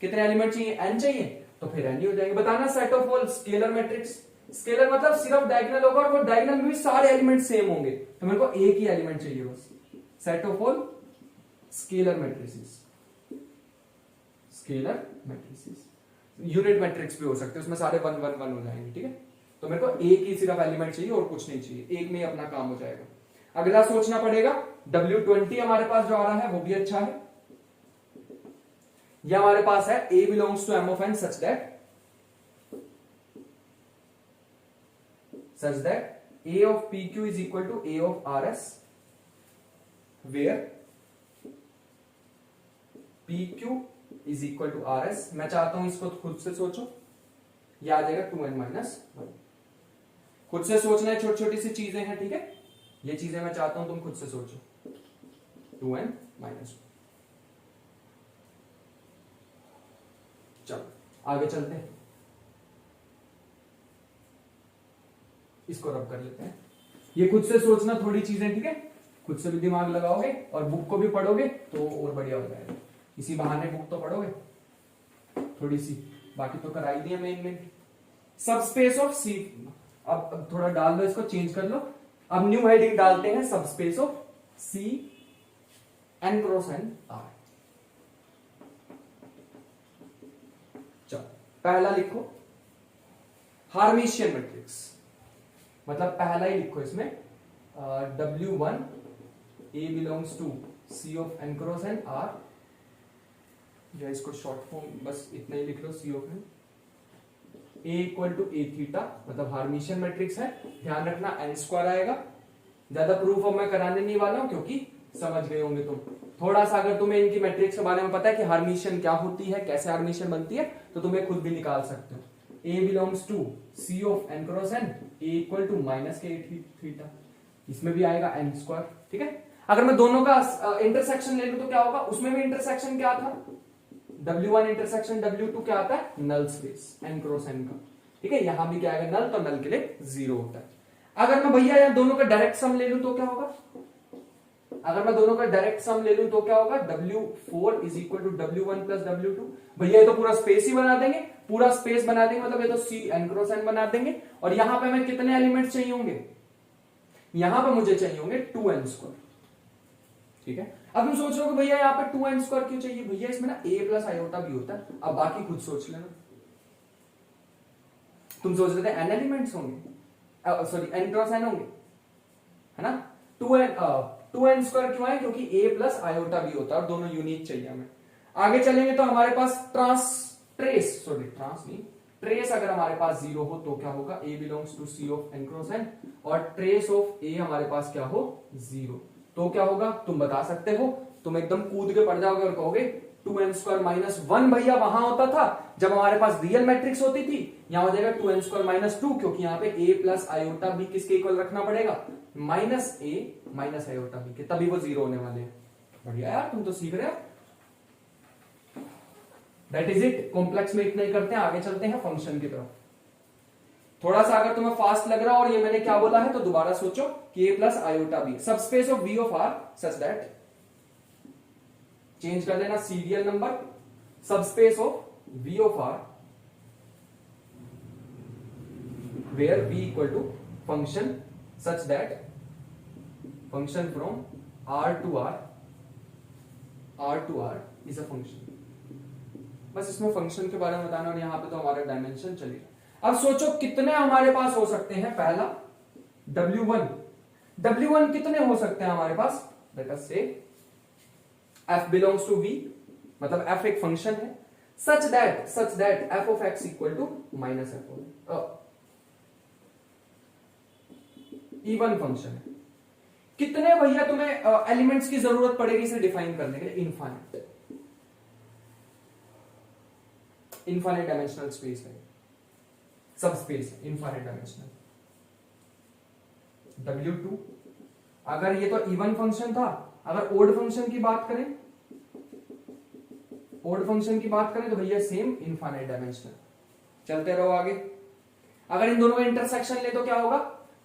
[SPEAKER 1] कितने एलिमेंट चाहिए? एन चाहिए, तो फिर एन ही हो जाएंगे। बताना set of all scalar matrix, scalar मतलब सिर्फ डायगोनल होगा और वो डायगोनल में भी सारे एलिमेंट सेम होंगे, तो मेरे को एक ही एलिमेंट चाहिए बस। Set of all scalar matrices, scalar matrices unit matrix भी हो सकते हैं, उसमें सारे 1 1 1 हो जाएंगे, ठीक है। तो मेरे को एक ही सिर्फ एलिमेंट चाहिए और कुछ नहीं चाहिए, एक में ही अपना काम हो जाएगा। अगला सोचना पड़ेगा, W20 हमारे पास जो आ रहा है वो भी अच्छा है, यह हमारे पास है A belongs to M of n such that A of PQ is equal to A of RS, where PQ is equal to RS। मैं चाहता हूं इसको खुद से सोचो, यह आ जाएगा 2n-1, खुद से सोचना है, छोटी छोटी सी चीजें हैं, ठीक है, ये चीजें मैं चाहता हूं तुम खुद से सोचो, 2n-1। चलो आगे चलते हैं, इसको रब कर लेते हैं। ये खुद से सोचना थोड़ी चीजें, ठीक है, खुद से भी दिमाग लगाओगे और बुक को भी पढ़ोगे तो और बढ़िया हो जाएगा। इसी बहाने बुक तो पढ़ोगे थोड़ी सी, बाकी तो कराई दी है मेन। सबस्पेस ऑफ सी, अब थोड़ा डाल लो, इसको चेंज कर लो, अब न्यू हेडिंग डालते हैं, subspace of C n cross n r। चलो पहला लिखो हार्मिशियन मैट्रिक्स, मतलब पहला ही लिखो इसमें W1 A belongs to C of n cross n r, या इसको शॉर्ट फॉर्म बस इतना ही लिख लो, C of n, A equal to A theta, मतलब हार्मिशियन मैट्रिक्स है। ध्यान रखना n² आएगा, ज्यादा प्रूफ अब मैं कराने नहीं वाला हूं क्योंकि समझ गए होंगे तुम। थोड़ा सा अगर तुम्हें इनकी मैट्रिक्स के बारे में पता है कि हार्मिशियन क्या होती है, कैसे हार्मिशियन बनती है, तो तुम्हें खुद भी निकाल सकते हो। A belongs to C of n cross n, A equal to minus के थीटा, इसमें भी आएगा n², ठीक है। अगर मैं दोनों का इंटरसेक्शन ले लूं तो क्या होगा, उसमें भी इंटरसेक्शन क्या था, W1 इंटरसेक्शन W2 क्या आता है, null space n cross n का, ठीक है। यहां भी क्या आएगा, नल, तो नल के लिए 0 होता है। अगर मैं भैया यहाँ दोनों का डायरेक्ट सम ले लूं तो क्या होगा, अगर मैं दोनों का डायरेक्ट सम ले लूं तो क्या होगा, W4 is equal to W1 plus W2। भैया ये तो पूरा स्पेस ही बना देंगे, पूरा स्पेस बना देंगे, मतलब ये तो C n क्रॉस n बना देंगे। और यहां पे हमें कितने एलिमेंट्स चाहिए होंगे, यहां पे मुझे चाहिए होंगे 2n², ठीक है। अब तुम सोच रहे हो कि भैया यहाँ पे 2n² क्यों चाहिए, भैया इसमें ना a प्लस आयोटा भी होता है, अब बाकी खुद सोच लेना। तुम सोच रहे थे n एलिमेंट्स होंगे, सॉरी n क्रॉस n होंगे, है ना। 2n² क्यों है, क्योंकि a प्लस आयोटा भी होता है और दोनों यूनिक चाहिए हमें। आगे चलेंगे तो हमारे पास ट्रेस अगर हमारे पास 0 हो तो क्या होगा, A belongs to C of n cross n, और ट्रेस ऑफ A हमारे पास क्या हो, 0, तो क्या होगा तुम बता सकते हो, तुम एकदम कूद के पड़ जाओगे और कहोगे 2n² माइनस 1 भैया वहां होता था जब हमारे पास रियल मैट्रिक्स होती थी, यहां हो जाएगा 2n² माइनस 2, क्योंकि यहाँ पे a प्लस आयोटा b किसके इक्वल रखना पड़ेगा, minus a minus iota b के, तभी वो 0 होने वाले हैं। बढ़िया यार, तुम तो सीख रहे हो। दैट इज इट, कॉम्प्लेक्स में इतना ही करते हैं, आगे चलते हैं फंक्शन की तरफ। थोड़ा सा अगर तुम्हें फास्ट लग रहा और ये मैंने क्या बोला है तो दोबारा सोचो कि a plus iota b, subspace of v ऑफ r सच दैट, चेंज कर देना serial number, subspace of v ऑफ r where v equal to function such that function from r to r is a function. बस इसमें function के बारे में बताना, और यहां पे तो हमारा डायमेंशन चलेगा। अब सोचो कितने हमारे पास हो सकते हैं, पहला W1 कितने हो सकते हैं हमारे पास, लेट अस से f बिलोंग्स टू v, मतलब f एक फंक्शन है, such that f of x equal to minus f of even function है। कितने भैया तुम्हें एलिमेंट्स की जरूरत पड़ेगी इसे डिफाइन करने के लिए? इनफाइनाइट डायमेंशनल स्पेस है, सब स्पेस है इनफाइनाइट डायमेंशनल। W2 अगर ये तो इवन फंक्शन था, अगर ओड फंक्शन की बात करें, तो भैया सेम इनफाइनाइट डायमेंशनल। चलते रहो आगे। अगर इन दोनों का इंटरसेक्शन ले तो क्या होगा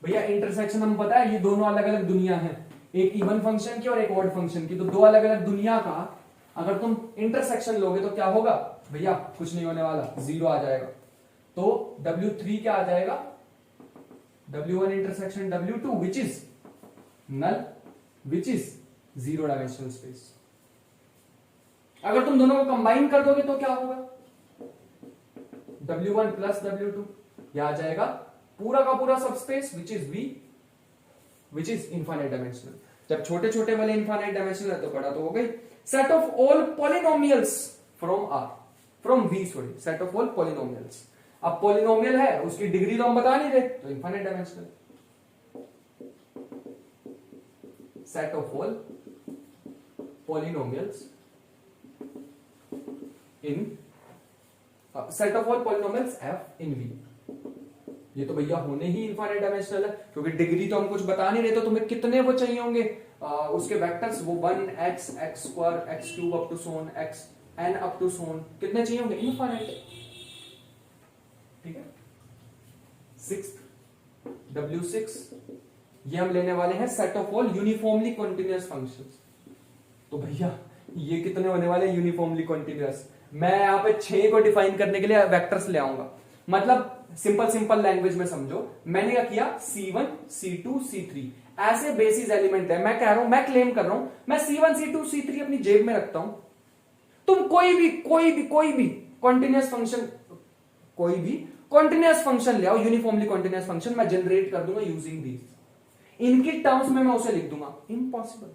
[SPEAKER 1] भैया? इंटरसेक्शन हम पता है ये दोनों अलग अलग दुनिया है, एक इवन फंक्शन की और एक ऑड फंक्शन की, तो दो अलग अलग दुनिया का अगर तुम इंटरसेक्शन लोगे तो क्या होगा भैया? कुछ नहीं होने वाला, 0 आ जाएगा। तो W3 क्या आ जाएगा? W1 intersection W2 which is null, which is 0 dimensional space. अगर तुम दोनों को कंबाइन कर दोगे तो क्या होगा? W1 प्लस W2 यह आ जाएगा पूरा का पूरा subspace which is V, which is infinite dimensional. जब छोटे छोटे वाले इनफाइनाइट डायमेंशनल है तो बड़ा तो हो गई। Set of all polynomials from V, set of all polynomials. अब पॉलिनोमियल है उसकी डिग्री तो हम बता नहीं रहे, तो infinite dimensional. Set of all polynomials in set of all polynomials f in V। ये तो भैया होने ही इनफाइनाइट डायमेंशनल है, क्योंकि डिग्री तो हम कुछ बता नहीं रहे, तो तुम्हें कितने वो चाहिए होंगे उसके वेक्टर्स, वो 1x, x square, x cube up to so on, x n up to so on, कितने चाहिए होंगे? इनफाइनाइट। ठीक है। 6 W6 ये हम लेने वाले हैं set of all uniformly continuous functions. तो भैया ये कितने होने वाले हैं यूनिफॉर्मली कॉन्टिन्यूअस? मैं यहां पे 6 को डिफाइन करने के लिए वेक्टर्स ले आऊंगा। मतलब सिंपल लैंग्वेज में समझो, मैंने क्या किया? C1, C2, C3 ऐसे बेसिस एलिमेंट है। मैं कह रहा हूं, मैं क्लेम कर रहा हूं, मैं C1, C2, C3 अपनी जेब में रखता हूं। तुम कोई भी कॉन्टिन्यूअस फंक्शन ले आओ, यूनिफॉर्मली कॉन्टिन्यूअस फंक्शन, मैं जनरेट कर दूंगा यूजिंग दीज। इनकी टर्म्स में मैं उसे लिख दूंगा। इम्पॉसिबल।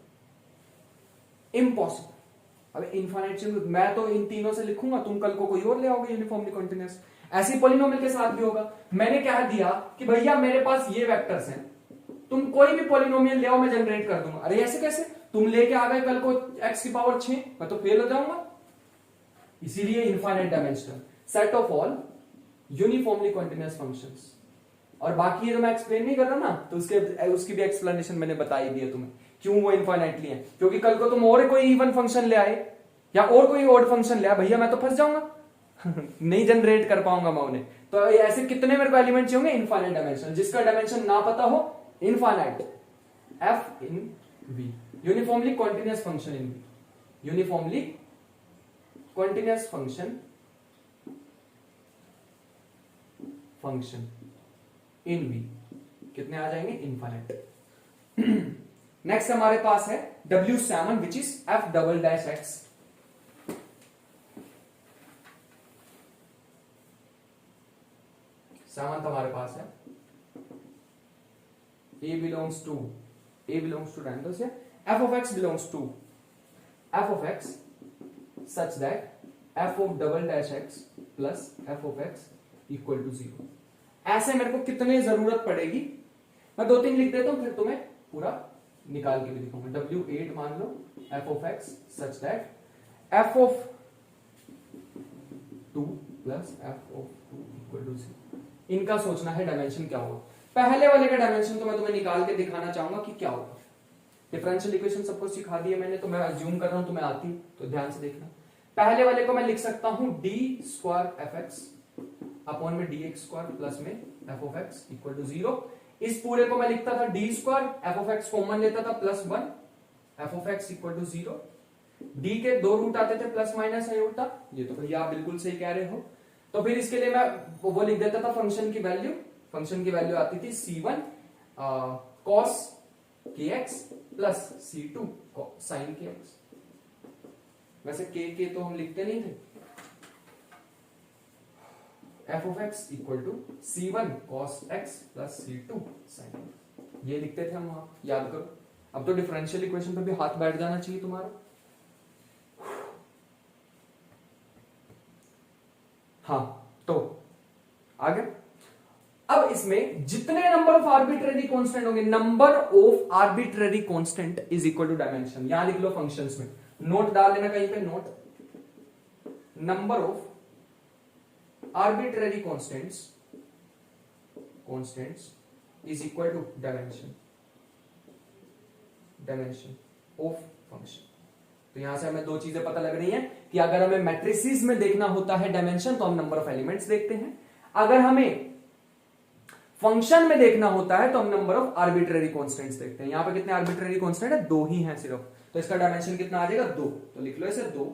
[SPEAKER 1] अब इनफाइनाइट से मैं तो इन तीनों से लिखूंगा, तुम कल को कोई और ले आओगे यूनिफॉर्मली कॉन्टिन्यूअस। ऐसी पॉलिनोमियल के साथ भी होगा। मैंने क्या दिया कि भैया मेरे पास ये वेक्टर्स हैं, तुम कोई भी पॉलिनोमियल ले आओ, मैं जनरेट कर दूंगा। अरे ऐसे कैसे? तुम लेके आ गए कल को x की पावर 6, मैं तो फेल हो जाऊंगा। इसीलिए infinite dimensional set of all uniformly continuous functions. और बाकी ये तो मैं एक्सप्लेन नहीं कर रहा ना, तो उसकी भी एक्सप्लेनेशन मैंने बता ही दी है तुम्हें, क्यों वो इनफाइनाइटली है। क्योंकि कल को तुम और कोई इवन फंक्शन ले आए या और कोई ऑड फंक्शन ले आए, भैया मैं तो फंस जाऊंगा नहीं जनरेट कर पाऊंगा मैं उन्हें। तो ऐसे कितने मेरे को एलिमेंट चाहिए? Infinite dimension. जिसका डायमेंशन ना पता हो, infinite f in V, uniformly continuous function in V, uniformly continuous function in V कितने आ जाएंगे? इनफाइनाइट। नेक्स्ट हमारे पास है W7 which is f double dash x। Seventh हमारे पास है A belongs to triangle से f of x belongs to f of x such that f of double dash x plus f of x equal to 0। ऐसे मेरे को कितने जरूरत पड़ेगी? मैं 2-3 लिख देता हूं, फिर तुम्हें पूरा निकाल के भी दिखाऊंगा। W8 मान लो f of x such that f of 2 plus f of 2 equal to 0। इनका सोचना है डायमेंशन क्या होगा। पहले वाले का डायमेंशन तो मैं तुम्हें निकाल के दिखाना चाहूंगा कि क्या होगा। डिफरेंशियल इक्वेशन सबको सिखा दी है मैंने, तो मैं अज्यूम कर रहा हूं तुम्हें आती, तो ध्यान से देखना। पहले वाले को मैं लिख सकता हूं d square F X upon में डी एक्स स्क्वायर प्लस में F of X equal to 0। इस पूरे को मैं लिखता था d square F of X common लेता था plus 1 F of X equal to 0। d के 2 रूट आते थे प्लस माइनस है उल्टा, ये तो भैया आप बिल्कुल सही कह रहे हो। तो फिर इसके लिए मैं वो लिख देता था फंक्शन की वैल्यू आती थी c1 cos kx plus c2 sin kx। वैसे k तो हम लिखते नहीं थे। f of x equal to c1 cos x plus c2 sin x, ये लिखते थे हम वहां, याद करो। अब तो डिफरेंशियल इक्वेशन पे भी हाथ बैठ जाना चाहिए तुम्हारा। हाँ, तो आगे अब इसमें जितने नंबर ऑफ आर्बिट्रेरी कांस्टेंट होंगे, number of arbitrary constant is equal to dimension. यहां लिख लो फंक्शंस में, नोट डाल लेना कहीं पे, note number of arbitrary constants is equal to dimension of function. तो यहां से हमें दो चीजें पता लग रही हैं कि अगर हमें मैट्रिसेस में देखना होता है डायमेंशन तो हम नंबर ऑफ एलिमेंट्स देखते हैं, अगर हमें फंक्शन में देखना होता है तो हम नंबर ऑफ आर्बिट्रेरी कांस्टेंट्स देखते हैं। यहां पे कितने आर्बिट्रेरी कांस्टेंट है? दो ही हैं सिर्फ, तो इसका डायमेंशन कितना आ जाएगा? दो। तो लिख लो इसे दो।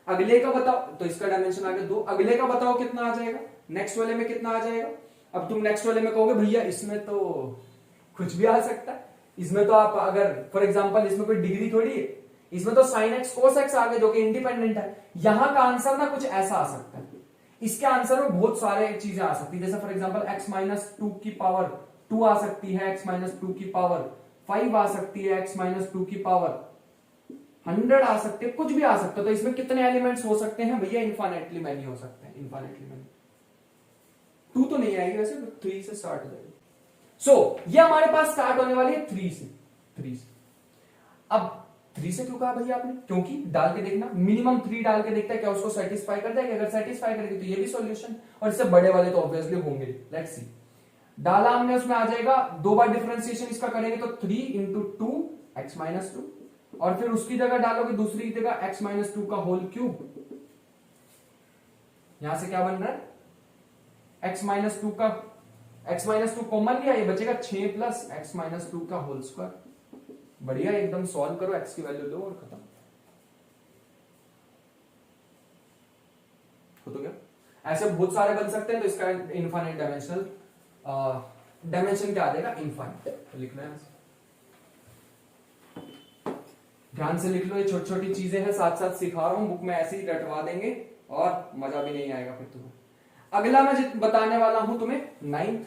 [SPEAKER 1] अगले का बताओ, तो इसका डायमेंशन आ गया दो। अगले का बताओ कितना आ जाएगा? नेक्स्ट वाले में कितना आ जाएगा? अब तुम नेक्स्ट वाले में कहोगे भैया इसमें तो कुछ भी आ सकता है, इसमें तो आप अगर फॉर एग्जांपल इसमें कोई डिग्री थोड़ी है, इसमें तो साइन एक्स कोस एक्स आ गए जो कि इंडिपेंडेंट है। यहां का आंसर ना कुछ ऐसा आ सकता है, इसके आंसर में बहुत सारे चीजें आ सकती है, जैसे for example x minus two की पावर 2 आ सकती है, x माइनस टू की पावर 5 आ सकती है, x माइनस टू की पावर 100 आ सकते हैं, कुछ भी आ सकता है। तो इसमें कितने एलिमेंट्स हो सकते हैं भैया? इन्फाइनेटली मैनी हो सकते हैं, इन्फाइनेटली मैनी। 2 तो नहीं आएगी वैसे, 3 से स्टार्ट हो जाएगी। सो ये हमारे पास स्टार्ट होने वाली है 3 से। अब 3 से क्यों कहा भैया आपने? क्योंकि डाल के देखना, मिनिमम 3 डाल के देखता है क्या उसको सेटिस्फाई कर जाएगा। अगर सेटिस्फाई करेगी तो ये भी सॉल्यूशन, और इससे बड़े वाले तो ऑब्वियसली होंगे। लेट्स सी, डाला हमने, उसमें आ जाएगा, दो बार डिफरेंशिएशन इसका करेंगे तो 3 इंटू 2 एक्स माइनस 2, और फिर उसकी जगह डालोगे दूसरी जगह एक्स माइनस 2 का होल क्यूब। यहां से क्या बन रहा है? एक्स माइनस 2 का, एक्स माइनस 2 कॉमन लिया, ये बचेगा 6 प्लस एक्स माइनस 2 का होल स्क्वायर। बढ़िया, एकदम सॉल्व करो, एक्स की वैल्यू लो और खत्म हो तो गया। ऐसे बहुत सारे बन सकते हैं, तो इसका इनफाइनाइट डायमेंशनल डायमेंशन क्या आ जाएगा? इनफाइनाइट। तो लिख लो, ध्यान से लिख लो, ये छोटी छोटी चीजें हैं, साथ साथ सिखा रहा हूं, बुक में ऐसे ही रटवा देंगे और मजा भी नहीं आएगा फिर तुम्हें। अगला मैं बताने वाला हूं तुम्हें 9th।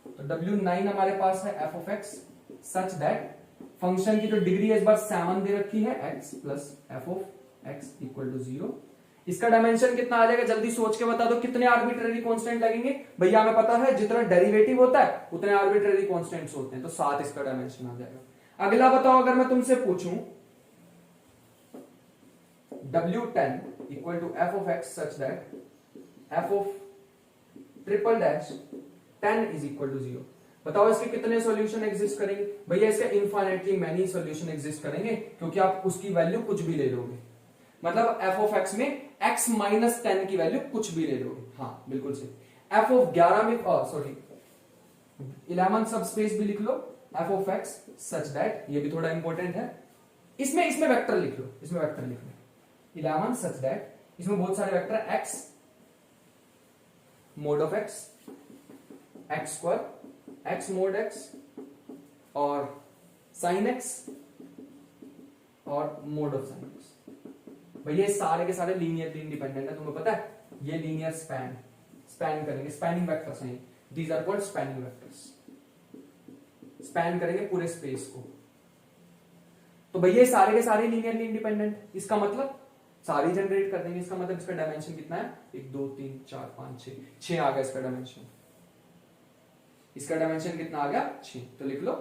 [SPEAKER 1] तो W9 हमारे पास है f of x such that function की जो डिग्री है इस बार 7 दे रखी है, x plus F of X equal to 0। इसका डायमेंशन कितना आ जाएगा? जल्दी सोच के बता दो, कितने आर्बिट्रेरी कांस्टेंट लगेंगे? भैया हमें पता है जितना डेरिवेटिव होता है उतने आर्बिट्रेरी कांस्टेंट्स होते हैं, तो 7 इसका डायमेंशन आ जाएगा। अगला बताओ, अगर मैं तुमसे पूछूं W10 equal to F of X such that F of triple dash 10 is equal to 0, बताओ इसके कितने सॉल्यूशन एग्जिस्ट करेंगे? भैया इसके इनफाइनाइटली मैनी सॉल्यूशन एग्जिस्ट करेंगे, क्योंकि आप उसकी वैल्यू कुछ भी ले लोगे। मतलब एफ ऑफ एक्स में एक्स माइनस 10 की वैल्यू कुछ भी ले लोगे। हाँ बिल्कुल सही। एफ ऑफ 11 में सॉरी 11 सब स्पेस भी लिख लो, F of X such that, ये भी थोड़ा इंपॉर्टेंट है, इसमें वेक्टर लिख लो, इसमें वेक्टर लिख लो 11 सच दैट, इसमें बहुत सारे vector, x mode of x, x square, x mode x और साइन एक्स और मोड ऑफ साइन एक्स। भैया सारे के सारे लीनियरली इंडिपेंडेंट है, तुम्हें पता है। ये लीनियर स्पैन करेंगे, स्पैनिंग वेक्टर्स हैं, these are called spanning vectors, span करेंगे पूरे स्पेस को। तो भैया सारे के सारे लीनियरली इंडिपेंडेंट, इसका मतलब सारी जनरेट कर देंगे। इसका मतलब इसका डायमेंशन कितना है? 1 2 3 4 5 6 आ गया इसका डायमेंशन। इसका डायमेंशन कितना आ गया? 6। तो लिख लो।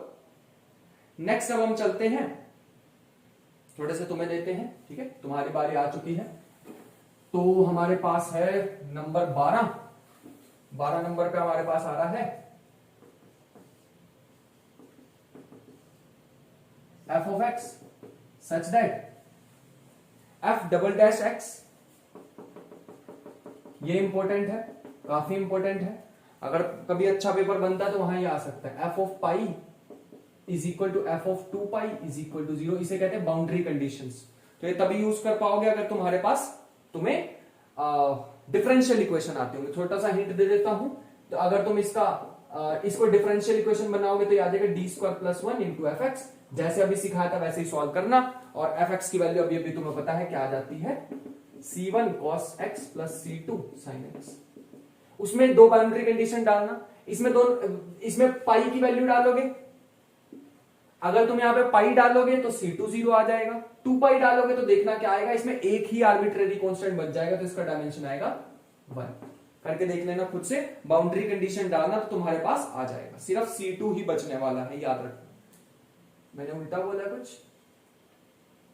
[SPEAKER 1] नेक्स्ट अब हम चलते हैं, थोड़े से तुम्हें देते हैं, ठीक है, तुम्हारी बारी आ चुकी है। तो हमारे पास है नंबर 12 नंबर पे हमारे पास आ रहा है F of X such that F double dash x, ये इंपॉर्टेंट है, काफी इंपॉर्टेंट है। अगर कभी अच्छा पेपर बनता है तो वहां ये आ सकता है, F of pi is equal to F of 2 pi is equal to 0। इसे कहते हैं बाउंड्री कंडीशंस। तो ये तभी यूज कर पाओगे अगर तुम्हारे पास तुम्हें डिफरेंशियल इक्वेशन आते होंगे। छोटा सा हिंट दे देता हूं, तो अगर तुम इसको डिफरेंशियल इक्वेशन बनाओगे तो याद आएगा D square plus 1 into F x, जैसे अभी सिखाया था वैसे ही सॉल्व करना। और एफ एक्स की वैल्यू अभी अभी तुम्हें पता है क्या आ जाती है, c1 cos x plus c2 sin x। उसमें दो बाउंड्री कंडीशन डालना, इसमें पाई की वैल्यू डालोगे, अगर तुम यहां पे पाई डालोगे तो c2 0 आ जाएगा, 2 पाई डालोगे तो देखना क्या आएगा, इसमें एक ही आर्बिट्रेरी कांस्टेंट बच जाएगा, तो इसका डायमेंशन आएगा 1 करके देख लेना खुद से, बाउंड्री कंडीशन डालना तो तुम्हारे पास आ जाएगा। सिर्फ C2 ही बचने वाला है, याद रखना। मैंने उल्टा बोला कुछ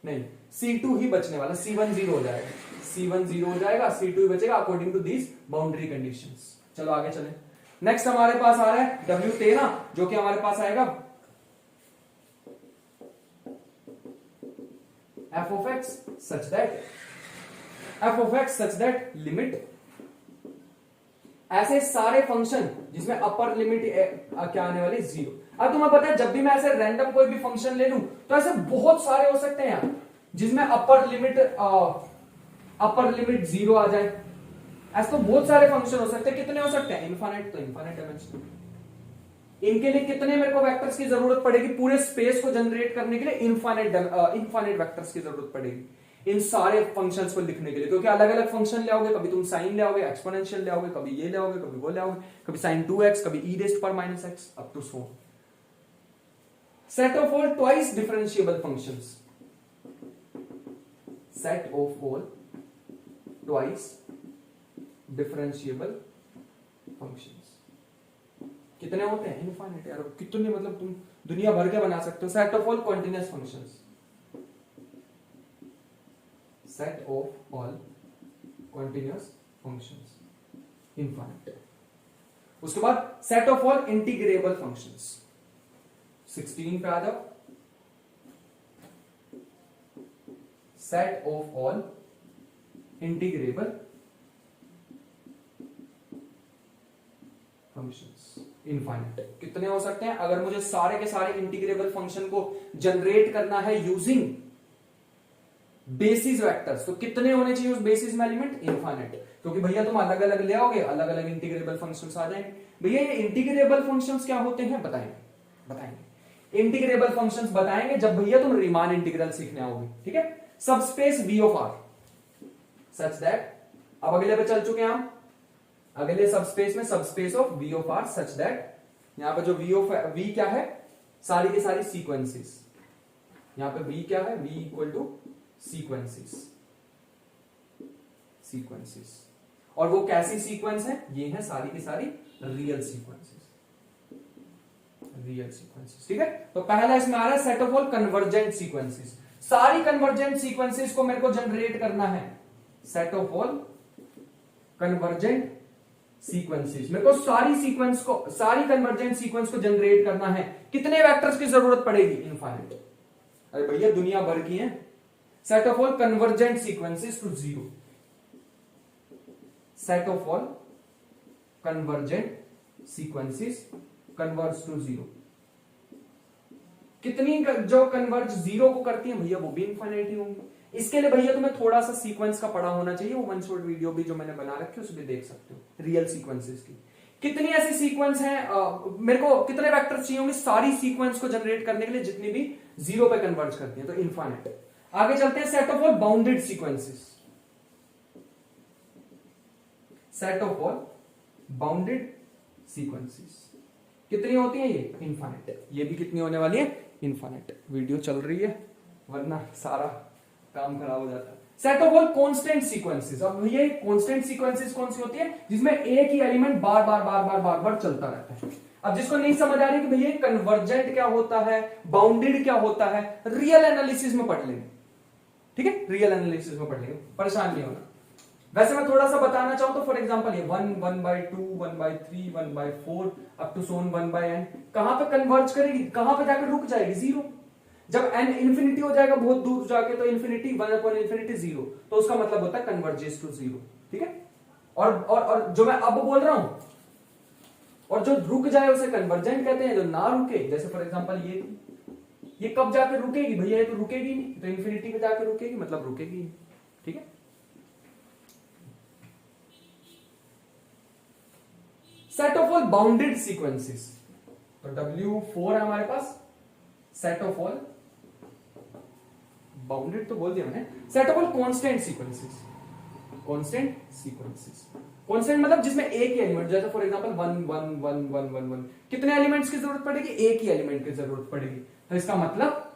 [SPEAKER 1] नहीं, C2 ही बचने वाला, C1 0 हो जाएगा, C1 0 हो जाएगा, C2 ही बचेगा according to this boundary conditions. चलो आगे चलें। नेक्स्ट हमारे पास आ रहा है W13, जो कि हमारे पास आएगा f of x such that limit, ऐसे सारे फंक्शन जिसमें अपर लिमिट क्या आने वाली 0। अब तुम्हें पता है जब भी मैं ऐसे रैंडम कोई भी फंक्शन ले लूं तो ऐसे बहुत सारे हो सकते हैं यार, जिसमें अपर लिमिट 0 आ जाए। ऐसे तो बहुत सारे फंक्शन हो सकते हैं। कितने हो सकते हैं? इनफाइनाइट। तो इनफाइनाइट डायमेंशन, इनके लिए कितने मेरे को वेक्टर्स की जरूरत पड़ेगी? पूरे स्पेस को जनरेट करने के लिए इनफाइनाइट वेक्टर्स की जरूरत पड़ेगी इन सारे फंक्शंस को लिखने के लिए, क्योंकि अलग अलग फंक्शन ले आओगे, कभी तुम साइन ले आओगे, एक्सपोनेंशियल ले आओगे, कभी ये ले आओगे, कभी वो ले आओगे, कभी sin 2x, कभी e⁻⁻x up to so. Set of all twice differentiable functions, set of all twice differentiable functions. कितने होते हैं? इनफाइनाइट यार, कितने मतलब तुम दुनिया भर के बना सकते हो। Set of all continuous functions, set of all continuous functions, infinite. उसके बाद set of all integrable functions, 16 पे आ जाओ। Set of all integrable functions, infinite. कितने हो सकते हैं? अगर मुझे सारे के सारे इंटीग्रेबल फंक्शन को जनरेट करना है यूजिंग बेसिस वेक्टर्स, तो कितने होने चाहिए उस बेसिस में एलिमेंट? इनफाइनाइट। क्योंकि भैया तुम अलग अलग ले आओगे, अलग अलग इंटीग्रेबल फंक्शंस आ जाएंगे। भैया ये इंटीग्रेबल फंक्शंस क्या होते हैं? बताएंगे इंटीग्रेबल फंक्शंस बताएंगे जब भैया तुम रीमान इंटीग्रल सीखने आओगे, ठीक है। सबस्पेस V ऑफ R सच दैट, अब अगले पे चल चुके हैं हम, अगले सबस्पेस में सबस्पेस ऑफ V ऑफ R सच दैट, यहां पे जो V क्या है? सारी के सारी सीक्वेंसेस। यहां पे V क्या है? V इक्वल टू सीक्वेंसेस, और वो कैसी सीक्वेंस है? ये है सारी की सारी रियल सीक्वेंसेस, ठीक है। तो पहला इसमें आ रहा है set of all convergent sequences. सारी कन्वर्जेंट सीक्वेंसेस को मेरे को जनरेट करना है, set of all convergent sequences. मेरे को सारी कन्वर्जेंट सीक्वेंस को जनरेट करना है। कितने वेक्टर्स की जरूरत पड़ेगी? इनफाइनाइट। अरे भैया दुनिया भर की है। Set of all convergent sequences to 0, set of all convergent sequences converge to 0। कितनी जो कन्वर्ज 0 को करती है भैया वो भी इनफाइनाइट ही होंगी। इसके लिए भैया तुम्हें थोड़ा सा सीक्वेंस का पढ़ा होना चाहिए, वो वन शॉट वीडियो भी जो मैंने बना रखी है उसमें देख सकते हो रियल सीक्वेंसेस की। कितनी ऐसी सीक्वेंस है, मेरे को कितने वेक्टर्स चाहिए होंगे सारी सीक्वेंस को जनरेट करने के लिए जितनी भी 0 पे कन्वर्ज करती है, तो इनफाइनाइट। आगे चलते हैं, set of all bounded sequences, set of all bounded sequences. कितनी होती है ये? इनफाइनाइट। ये भी कितनी होने वाली है? इनफाइनाइट। वीडियो चल रही है वरना सारा काम खराब हो जाता है। Set of all constant sequences. अब ये कांस्टेंट सीक्वेंसेस कौन सी होती है? जिसमें एक ही एलिमेंट बार बार चलता रहता है। अब जिसको नहीं समझ आ रही कि भैया कन्वर्जेंट क्या होता है, बाउंडेड क्या होता है, रियल एनालिसिस में पढ़ लेंगे, ठीक है। रियल एनालिसिस में पढ़ लेंगे, परेशान नहीं होना। वैसे मैं थोड़ा सा बताना चाहूं तो फॉर एग्जांपल ये 1, 1/2, 1/3, 1/4 अप टू सोन 1/n कहां पे कन्वर्ज करेगी? कहां पे जाकर रुक जाएगी? 0। जब n इंफिनिटी हो जाएगा बहुत दूर जाके तो इंफिनिटी 1/∞ 0, तो उसका मतलब होता है कन्वर्जेस टू 0, ठीक है। और जो मैं अब बोल रहा हूं, और जो रुक जाए उसे कन्वर्जेंट कहते हैं, जो ना रुके, जैसे फॉर एग्जांपल ये कब जाकर रुकेगी? भैया ये तो रुकेगी नहीं, तो इंफिनिटी पे जाकर रुकेगी, मतलब रुकेगी नहीं, ठीक है। Set of all bounded sequences, तो W4 है हमारे पास। सेट ऑफ ऑल बाउंडेड तो बोल दिया मैंने। Set of all constant sequences, constant मतलब जिसमें एक ही एलिमेंट, जैसे फॉर एग्जांपल 1 1 1 1 1 1, कितने एलिमेंट्स की जरूरत पड़ेगी? एक ही एलिमेंट की जरूरत पड़ेगी। तो इसका मतलब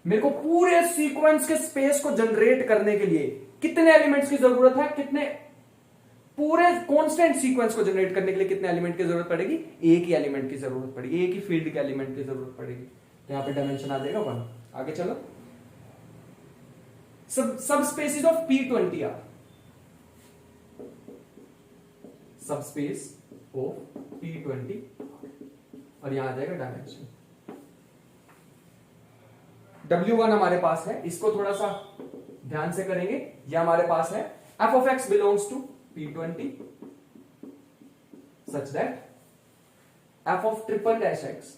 [SPEAKER 1] मेरे को पूरे सीक्वेंस के स्पेस को जनरेट करने के लिए कितने एलिमेंट्स की जरूरत है? कितने पूरे कांस्टेंट सीक्वेंस को जनरेट करने के लिए कितने एलिमेंट की जरूरत पड़ेगी? एक ही एलिमेंट की जरूरत पड़ेगी, एक ही फील्ड के एलिमेंट की जरूरत पड़ेगी। तो यहां पे डायमेंशन आ जाएगा 1। आगे चलो, सब स्पेसिस ऑफ P20 आर, सब स्पेस ऑफ P20 और यहां आ जाएगा डायमेंशन। W1 हमारे पास है, इसको थोड़ा सा ध्यान से करेंगे। ये हमारे पास है f of x belongs to P20 such that f of triple dash x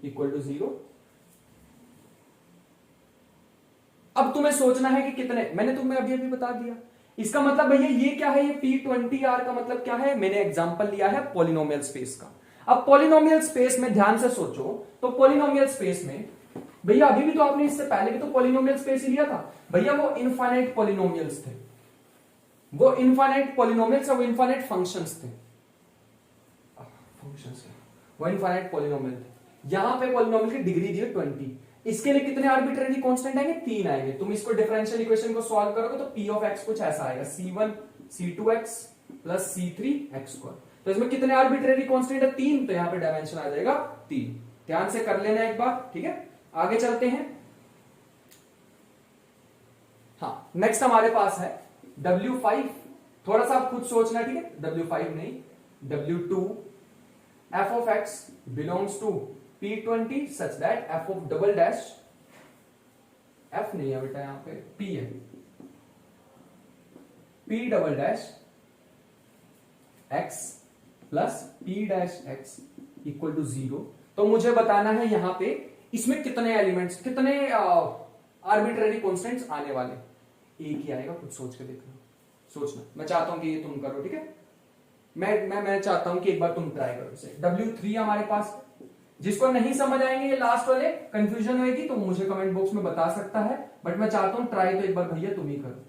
[SPEAKER 1] equal to 0। अब तुम्हें सोचना है कि कितने, मैंने तुम्हें अभी अभी बता दिया। इसका मतलब भैया ये क्या है? ये P20R का मतलब क्या है? मैंने एग्जांपल लिया है पॉलिनोमियल स्पेस का। अब पॉलिनोमियल स्पेस में ध्यान से सोचो, तो पॉलिनोमियल स्पेस में भैया अभी भी तो आपने इससे पहले भी तो पॉलिनोमियल स्पेस ही लिया था भैया, वो इनफाइनाइट पॉलिनोमियल्स थे, वो इनफाइनाइट पॉलिनोमियल्स और वो इनफाइनाइट फंक्शंस थे, वो इनफाइनाइट पॉलिनोमियल थे। यहां पे पॉलिनोमियल की डिग्री दी है 20। इसके लिए कितने आर्बिट्रेरी कांस्टेंट आएंगे? 3 आएंगे। तुम इसको डिफरेंशियल इक्वेशन को सॉल्व करोगे तो p ऑफ x कुछ ऐसा आएगा, c1 c2x प्लस c3x²। तो इसमें कितने आर्बिट्रेरी कांस्टेंट है? 3। तो यहां पे डायमेंशन आ जाएगा 3। ध्यान से कर लेना एक बार, ठीक है। आगे चलते हैं। हाँ, नेक्स्ट हमारे पास है W5। थोड़ा सा आप खुद सोचना, ठीक है। W5 नहीं, W2 f of x belongs to P20 such that f of double dash, f नहीं है बेटा, यहां पे P है, P double dash x plus P dash x equal to 0। तो मुझे बताना है यहां पे इसमें कितने एलिमेंट्स, कितने आर्बिट्ररी कॉन्स्टेंट्स आने वाले। एक ही आएगा, कुछ सोच के देखना, सोचना। मैं चाहता हूं कि ये तुम करो, ठीक है। मैं चाहता हूं कि एक बार तुम ट्राई करो इसे। W3 हमारे पास, जिसको नहीं समझ आएंगे ये लास्ट वाले, कंफ्यूजन होगी तो मुझे कमेंट बॉक्स में बता सकता है, बट मैं चाहता हूं ट्राई तो एक बार भैया तुम ही करो।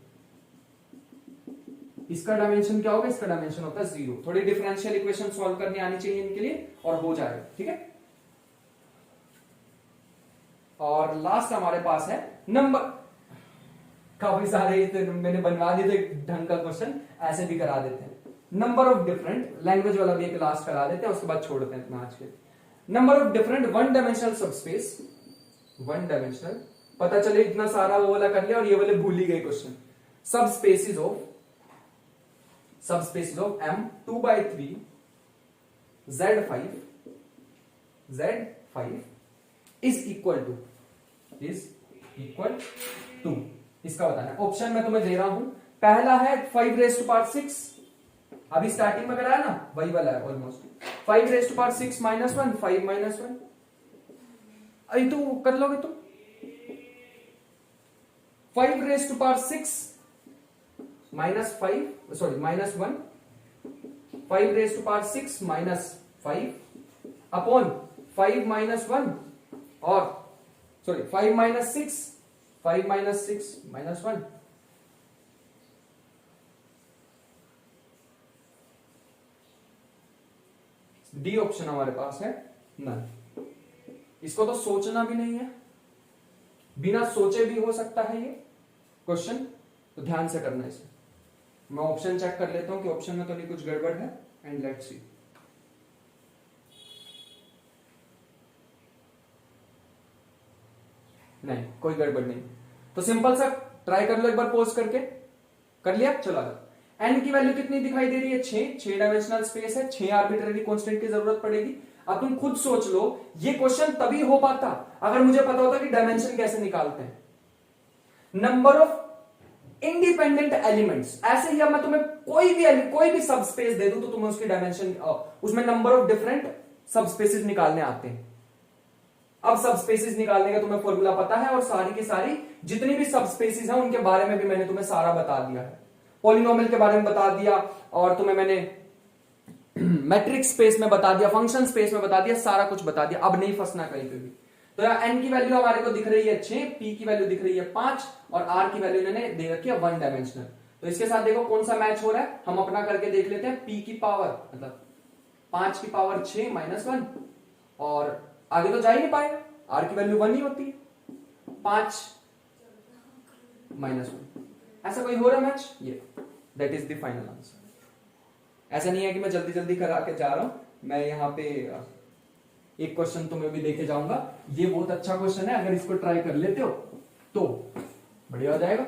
[SPEAKER 1] इसका डायमेंशन क्या होगा? इसका डायमेंशन होता है 0। थोड़ी डिफरेंशियल इक्वेशन सॉल्व करनी आनी चाहिए इनके लिए और हो जाएगा, ठीक है। और लास्ट हमारे पास है नंबर, काफी सारे मैंने बनवा दिए थे ढंग का क्वेश्चन, ऐसे भी करा देते हैं। नंबर ऑफ डिफरेंट, लैंग्वेज वाला भी एक लास्ट करा देते हैं, उसके बाद छोड़ते हैं इतना आज के। Number of different one dimensional subspace, one dimensional, पता चले इतना सारा वो वाला कर लिया और ये वाले भूल ही गए question. Subspaces of M 2/3 Z5 is equal to, इसका बताना है। ऑप्शन मैं तुम्हें दे रहा हूं। पहला है 5⁻6, अभी स्टार्टिंग में कराया ना, वही वाला है ऑलमोस्ट। 5⁻6 -1 5 -1, अभी तो कर लोगे तुम। 5⁻6 -1 5⁻6 -5 अपॉन 5 -1 और 5 -6 -1। डी ऑप्शन हमारे पास है नन। इसको तो सोचना भी नहीं है, बिना सोचे भी हो सकता है ये क्वेश्चन, तो ध्यान से करना इसे। मैं ऑप्शन चेक कर लेता हूं कि ऑप्शन में तो नहीं कुछ गड़बड़ है, एंड लेट्स सी। नहीं, कोई गड़बड़ नहीं। तो सिंपल सा ट्राई कर लो एक बार पॉज करके। कर लिया? चलो आ जाओ। एन की वैल्यू कितनी दिखाई दे रही है? 6 डायमेंशनल स्पेस है, 6 आर्बिट्ररी कांस्टेंट की जरूरत पड़ेगी। अब तुम खुद सोच लो, ये क्वेश्चन तभी हो पाता अगर मुझे पता होता कि डायमेंशन कैसे निकालते हैं। नंबर ऑफ इंडिपेंडेंट एलिमेंट्स, ऐसे ही अब मैं तुम्हें कोई भी सब स्पेस दे दूं तो तुम्हें उसकी डायमेंशन, उसमें नंबर ऑफ डिफरेंट सब स्पेसिस निकालने आते हैं। अब सब स्पेसिस निकालने का तुम्हें फॉर्मूला पता है और सारी की सारी जितनी भी सब स्पेसिस हैं उनके बारे में भी मैंने तुम्हें सारा बता दिया है। पॉलिनोमियल के बारे में बता दिया और तुम्हें मैंने मैट्रिक्स स्पेस में बता दिया, फंक्शन स्पेस में बता दिया, सारा कुछ बता दिया। अब नहीं फंसना कहीं पे भी। तो यार एन की वैल्यू हमारे को दिख रही है 6, पी की वैल्यू दिख रही है 5 और आर की वैल्यू इन्होंने दे रखी है 1 डायमेंशनल। तो इसके साथ देखो कौन सा मैच हो रहा है, हम अपना करके देख लेते हैं। पी की पावर मतलब 5 की पावर 6 -1 और आगे तो जा ही नहीं पाएगा, आर की वैल्यू 1 ही होती है। 5 -1, ऐसा कोई हो रहा है मैच? ये that is the final answer. ऐसा नहीं है कि मैं जल्दी जल्दी करा के जा रहा हूं, मैं यहाँ पे एक क्वेश्चन तुम्हें भी देके जाऊंगा। ये बहुत अच्छा क्वेश्चन है, अगर इसको ट्राई कर लेते हो तो बढ़िया हो जाएगा।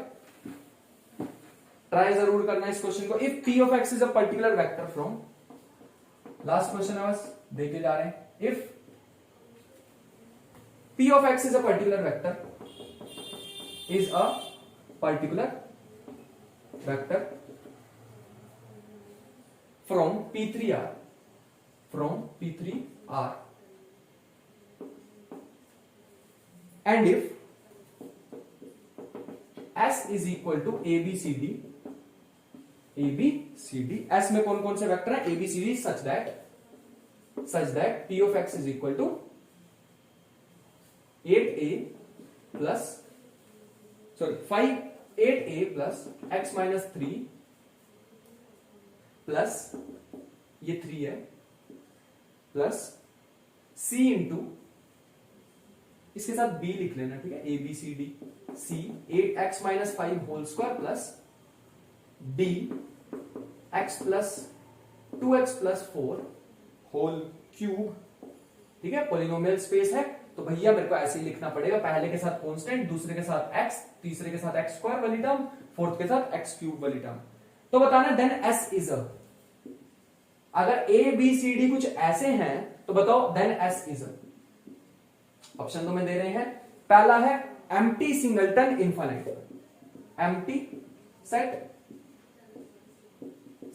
[SPEAKER 1] ट्राई जरूर करना इस क्वेश्चन को। If p of x is a particular vector from, last question है बस, देखे जा रहे हैं। If p of x is a particular vector, is a particular vector from P3R, from P3R, and if S is equal to ABCD, ABCD, S में कौन कौन से वेक्टर है, ABCD, such that P of X is equal to 8a plus x minus 3 plus ये 3 है, plus c into, इसके साथ b लिख लेना, ठीक है, A B C D, c 8x minus 5 whole square plus d x plus 2x plus 4 whole cube, ठीक है, पोलिनोमियल स्पेस है। तो भैया मेरे को ऐसे ही लिखना पड़ेगा, पहले के साथ कांस्टेंट, दूसरे के साथ x, तीसरे के साथ x स्क्वायर वाली टर्म, फोर्थ के साथ x क्यूब वाली टर्म। तो बताना देन S इज अ, अगर A B C D कुछ ऐसे हैं तो बताओ then S is a. Option तो मैं दे रहे हैं, पहला है empty singleton infinite, empty set,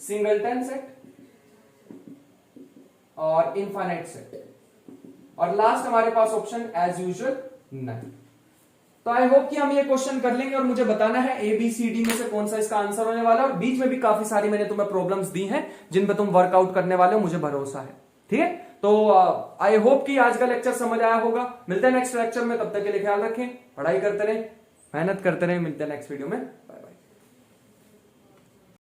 [SPEAKER 1] singleton set और इनफाइनाइट सेट, और लास्ट हमारे पास ऑप्शन एज यूजुअल नहीं। तो आई होप कि हम ये क्वेश्चन कर लेंगे और मुझे बताना है ए बी सी डी में से कौन सा इसका आंसर होने वाला है। और बीच में भी काफी सारी मैंने तुम्हें प्रॉब्लम्स दी हैं जिन पे तुम वर्कआउट करने वाले हो, मुझे भरोसा है, ठीक है। तो आई होप कि आज का लेक्चर समझ आया होगा। मिलते हैं नेक्स्ट लेक्चर में, तब तक के लिए ख्याल रखें, पढ़ाई करते रहें, मेहनत करते रहें, मिलते हैं नेक्स्ट वीडियो में।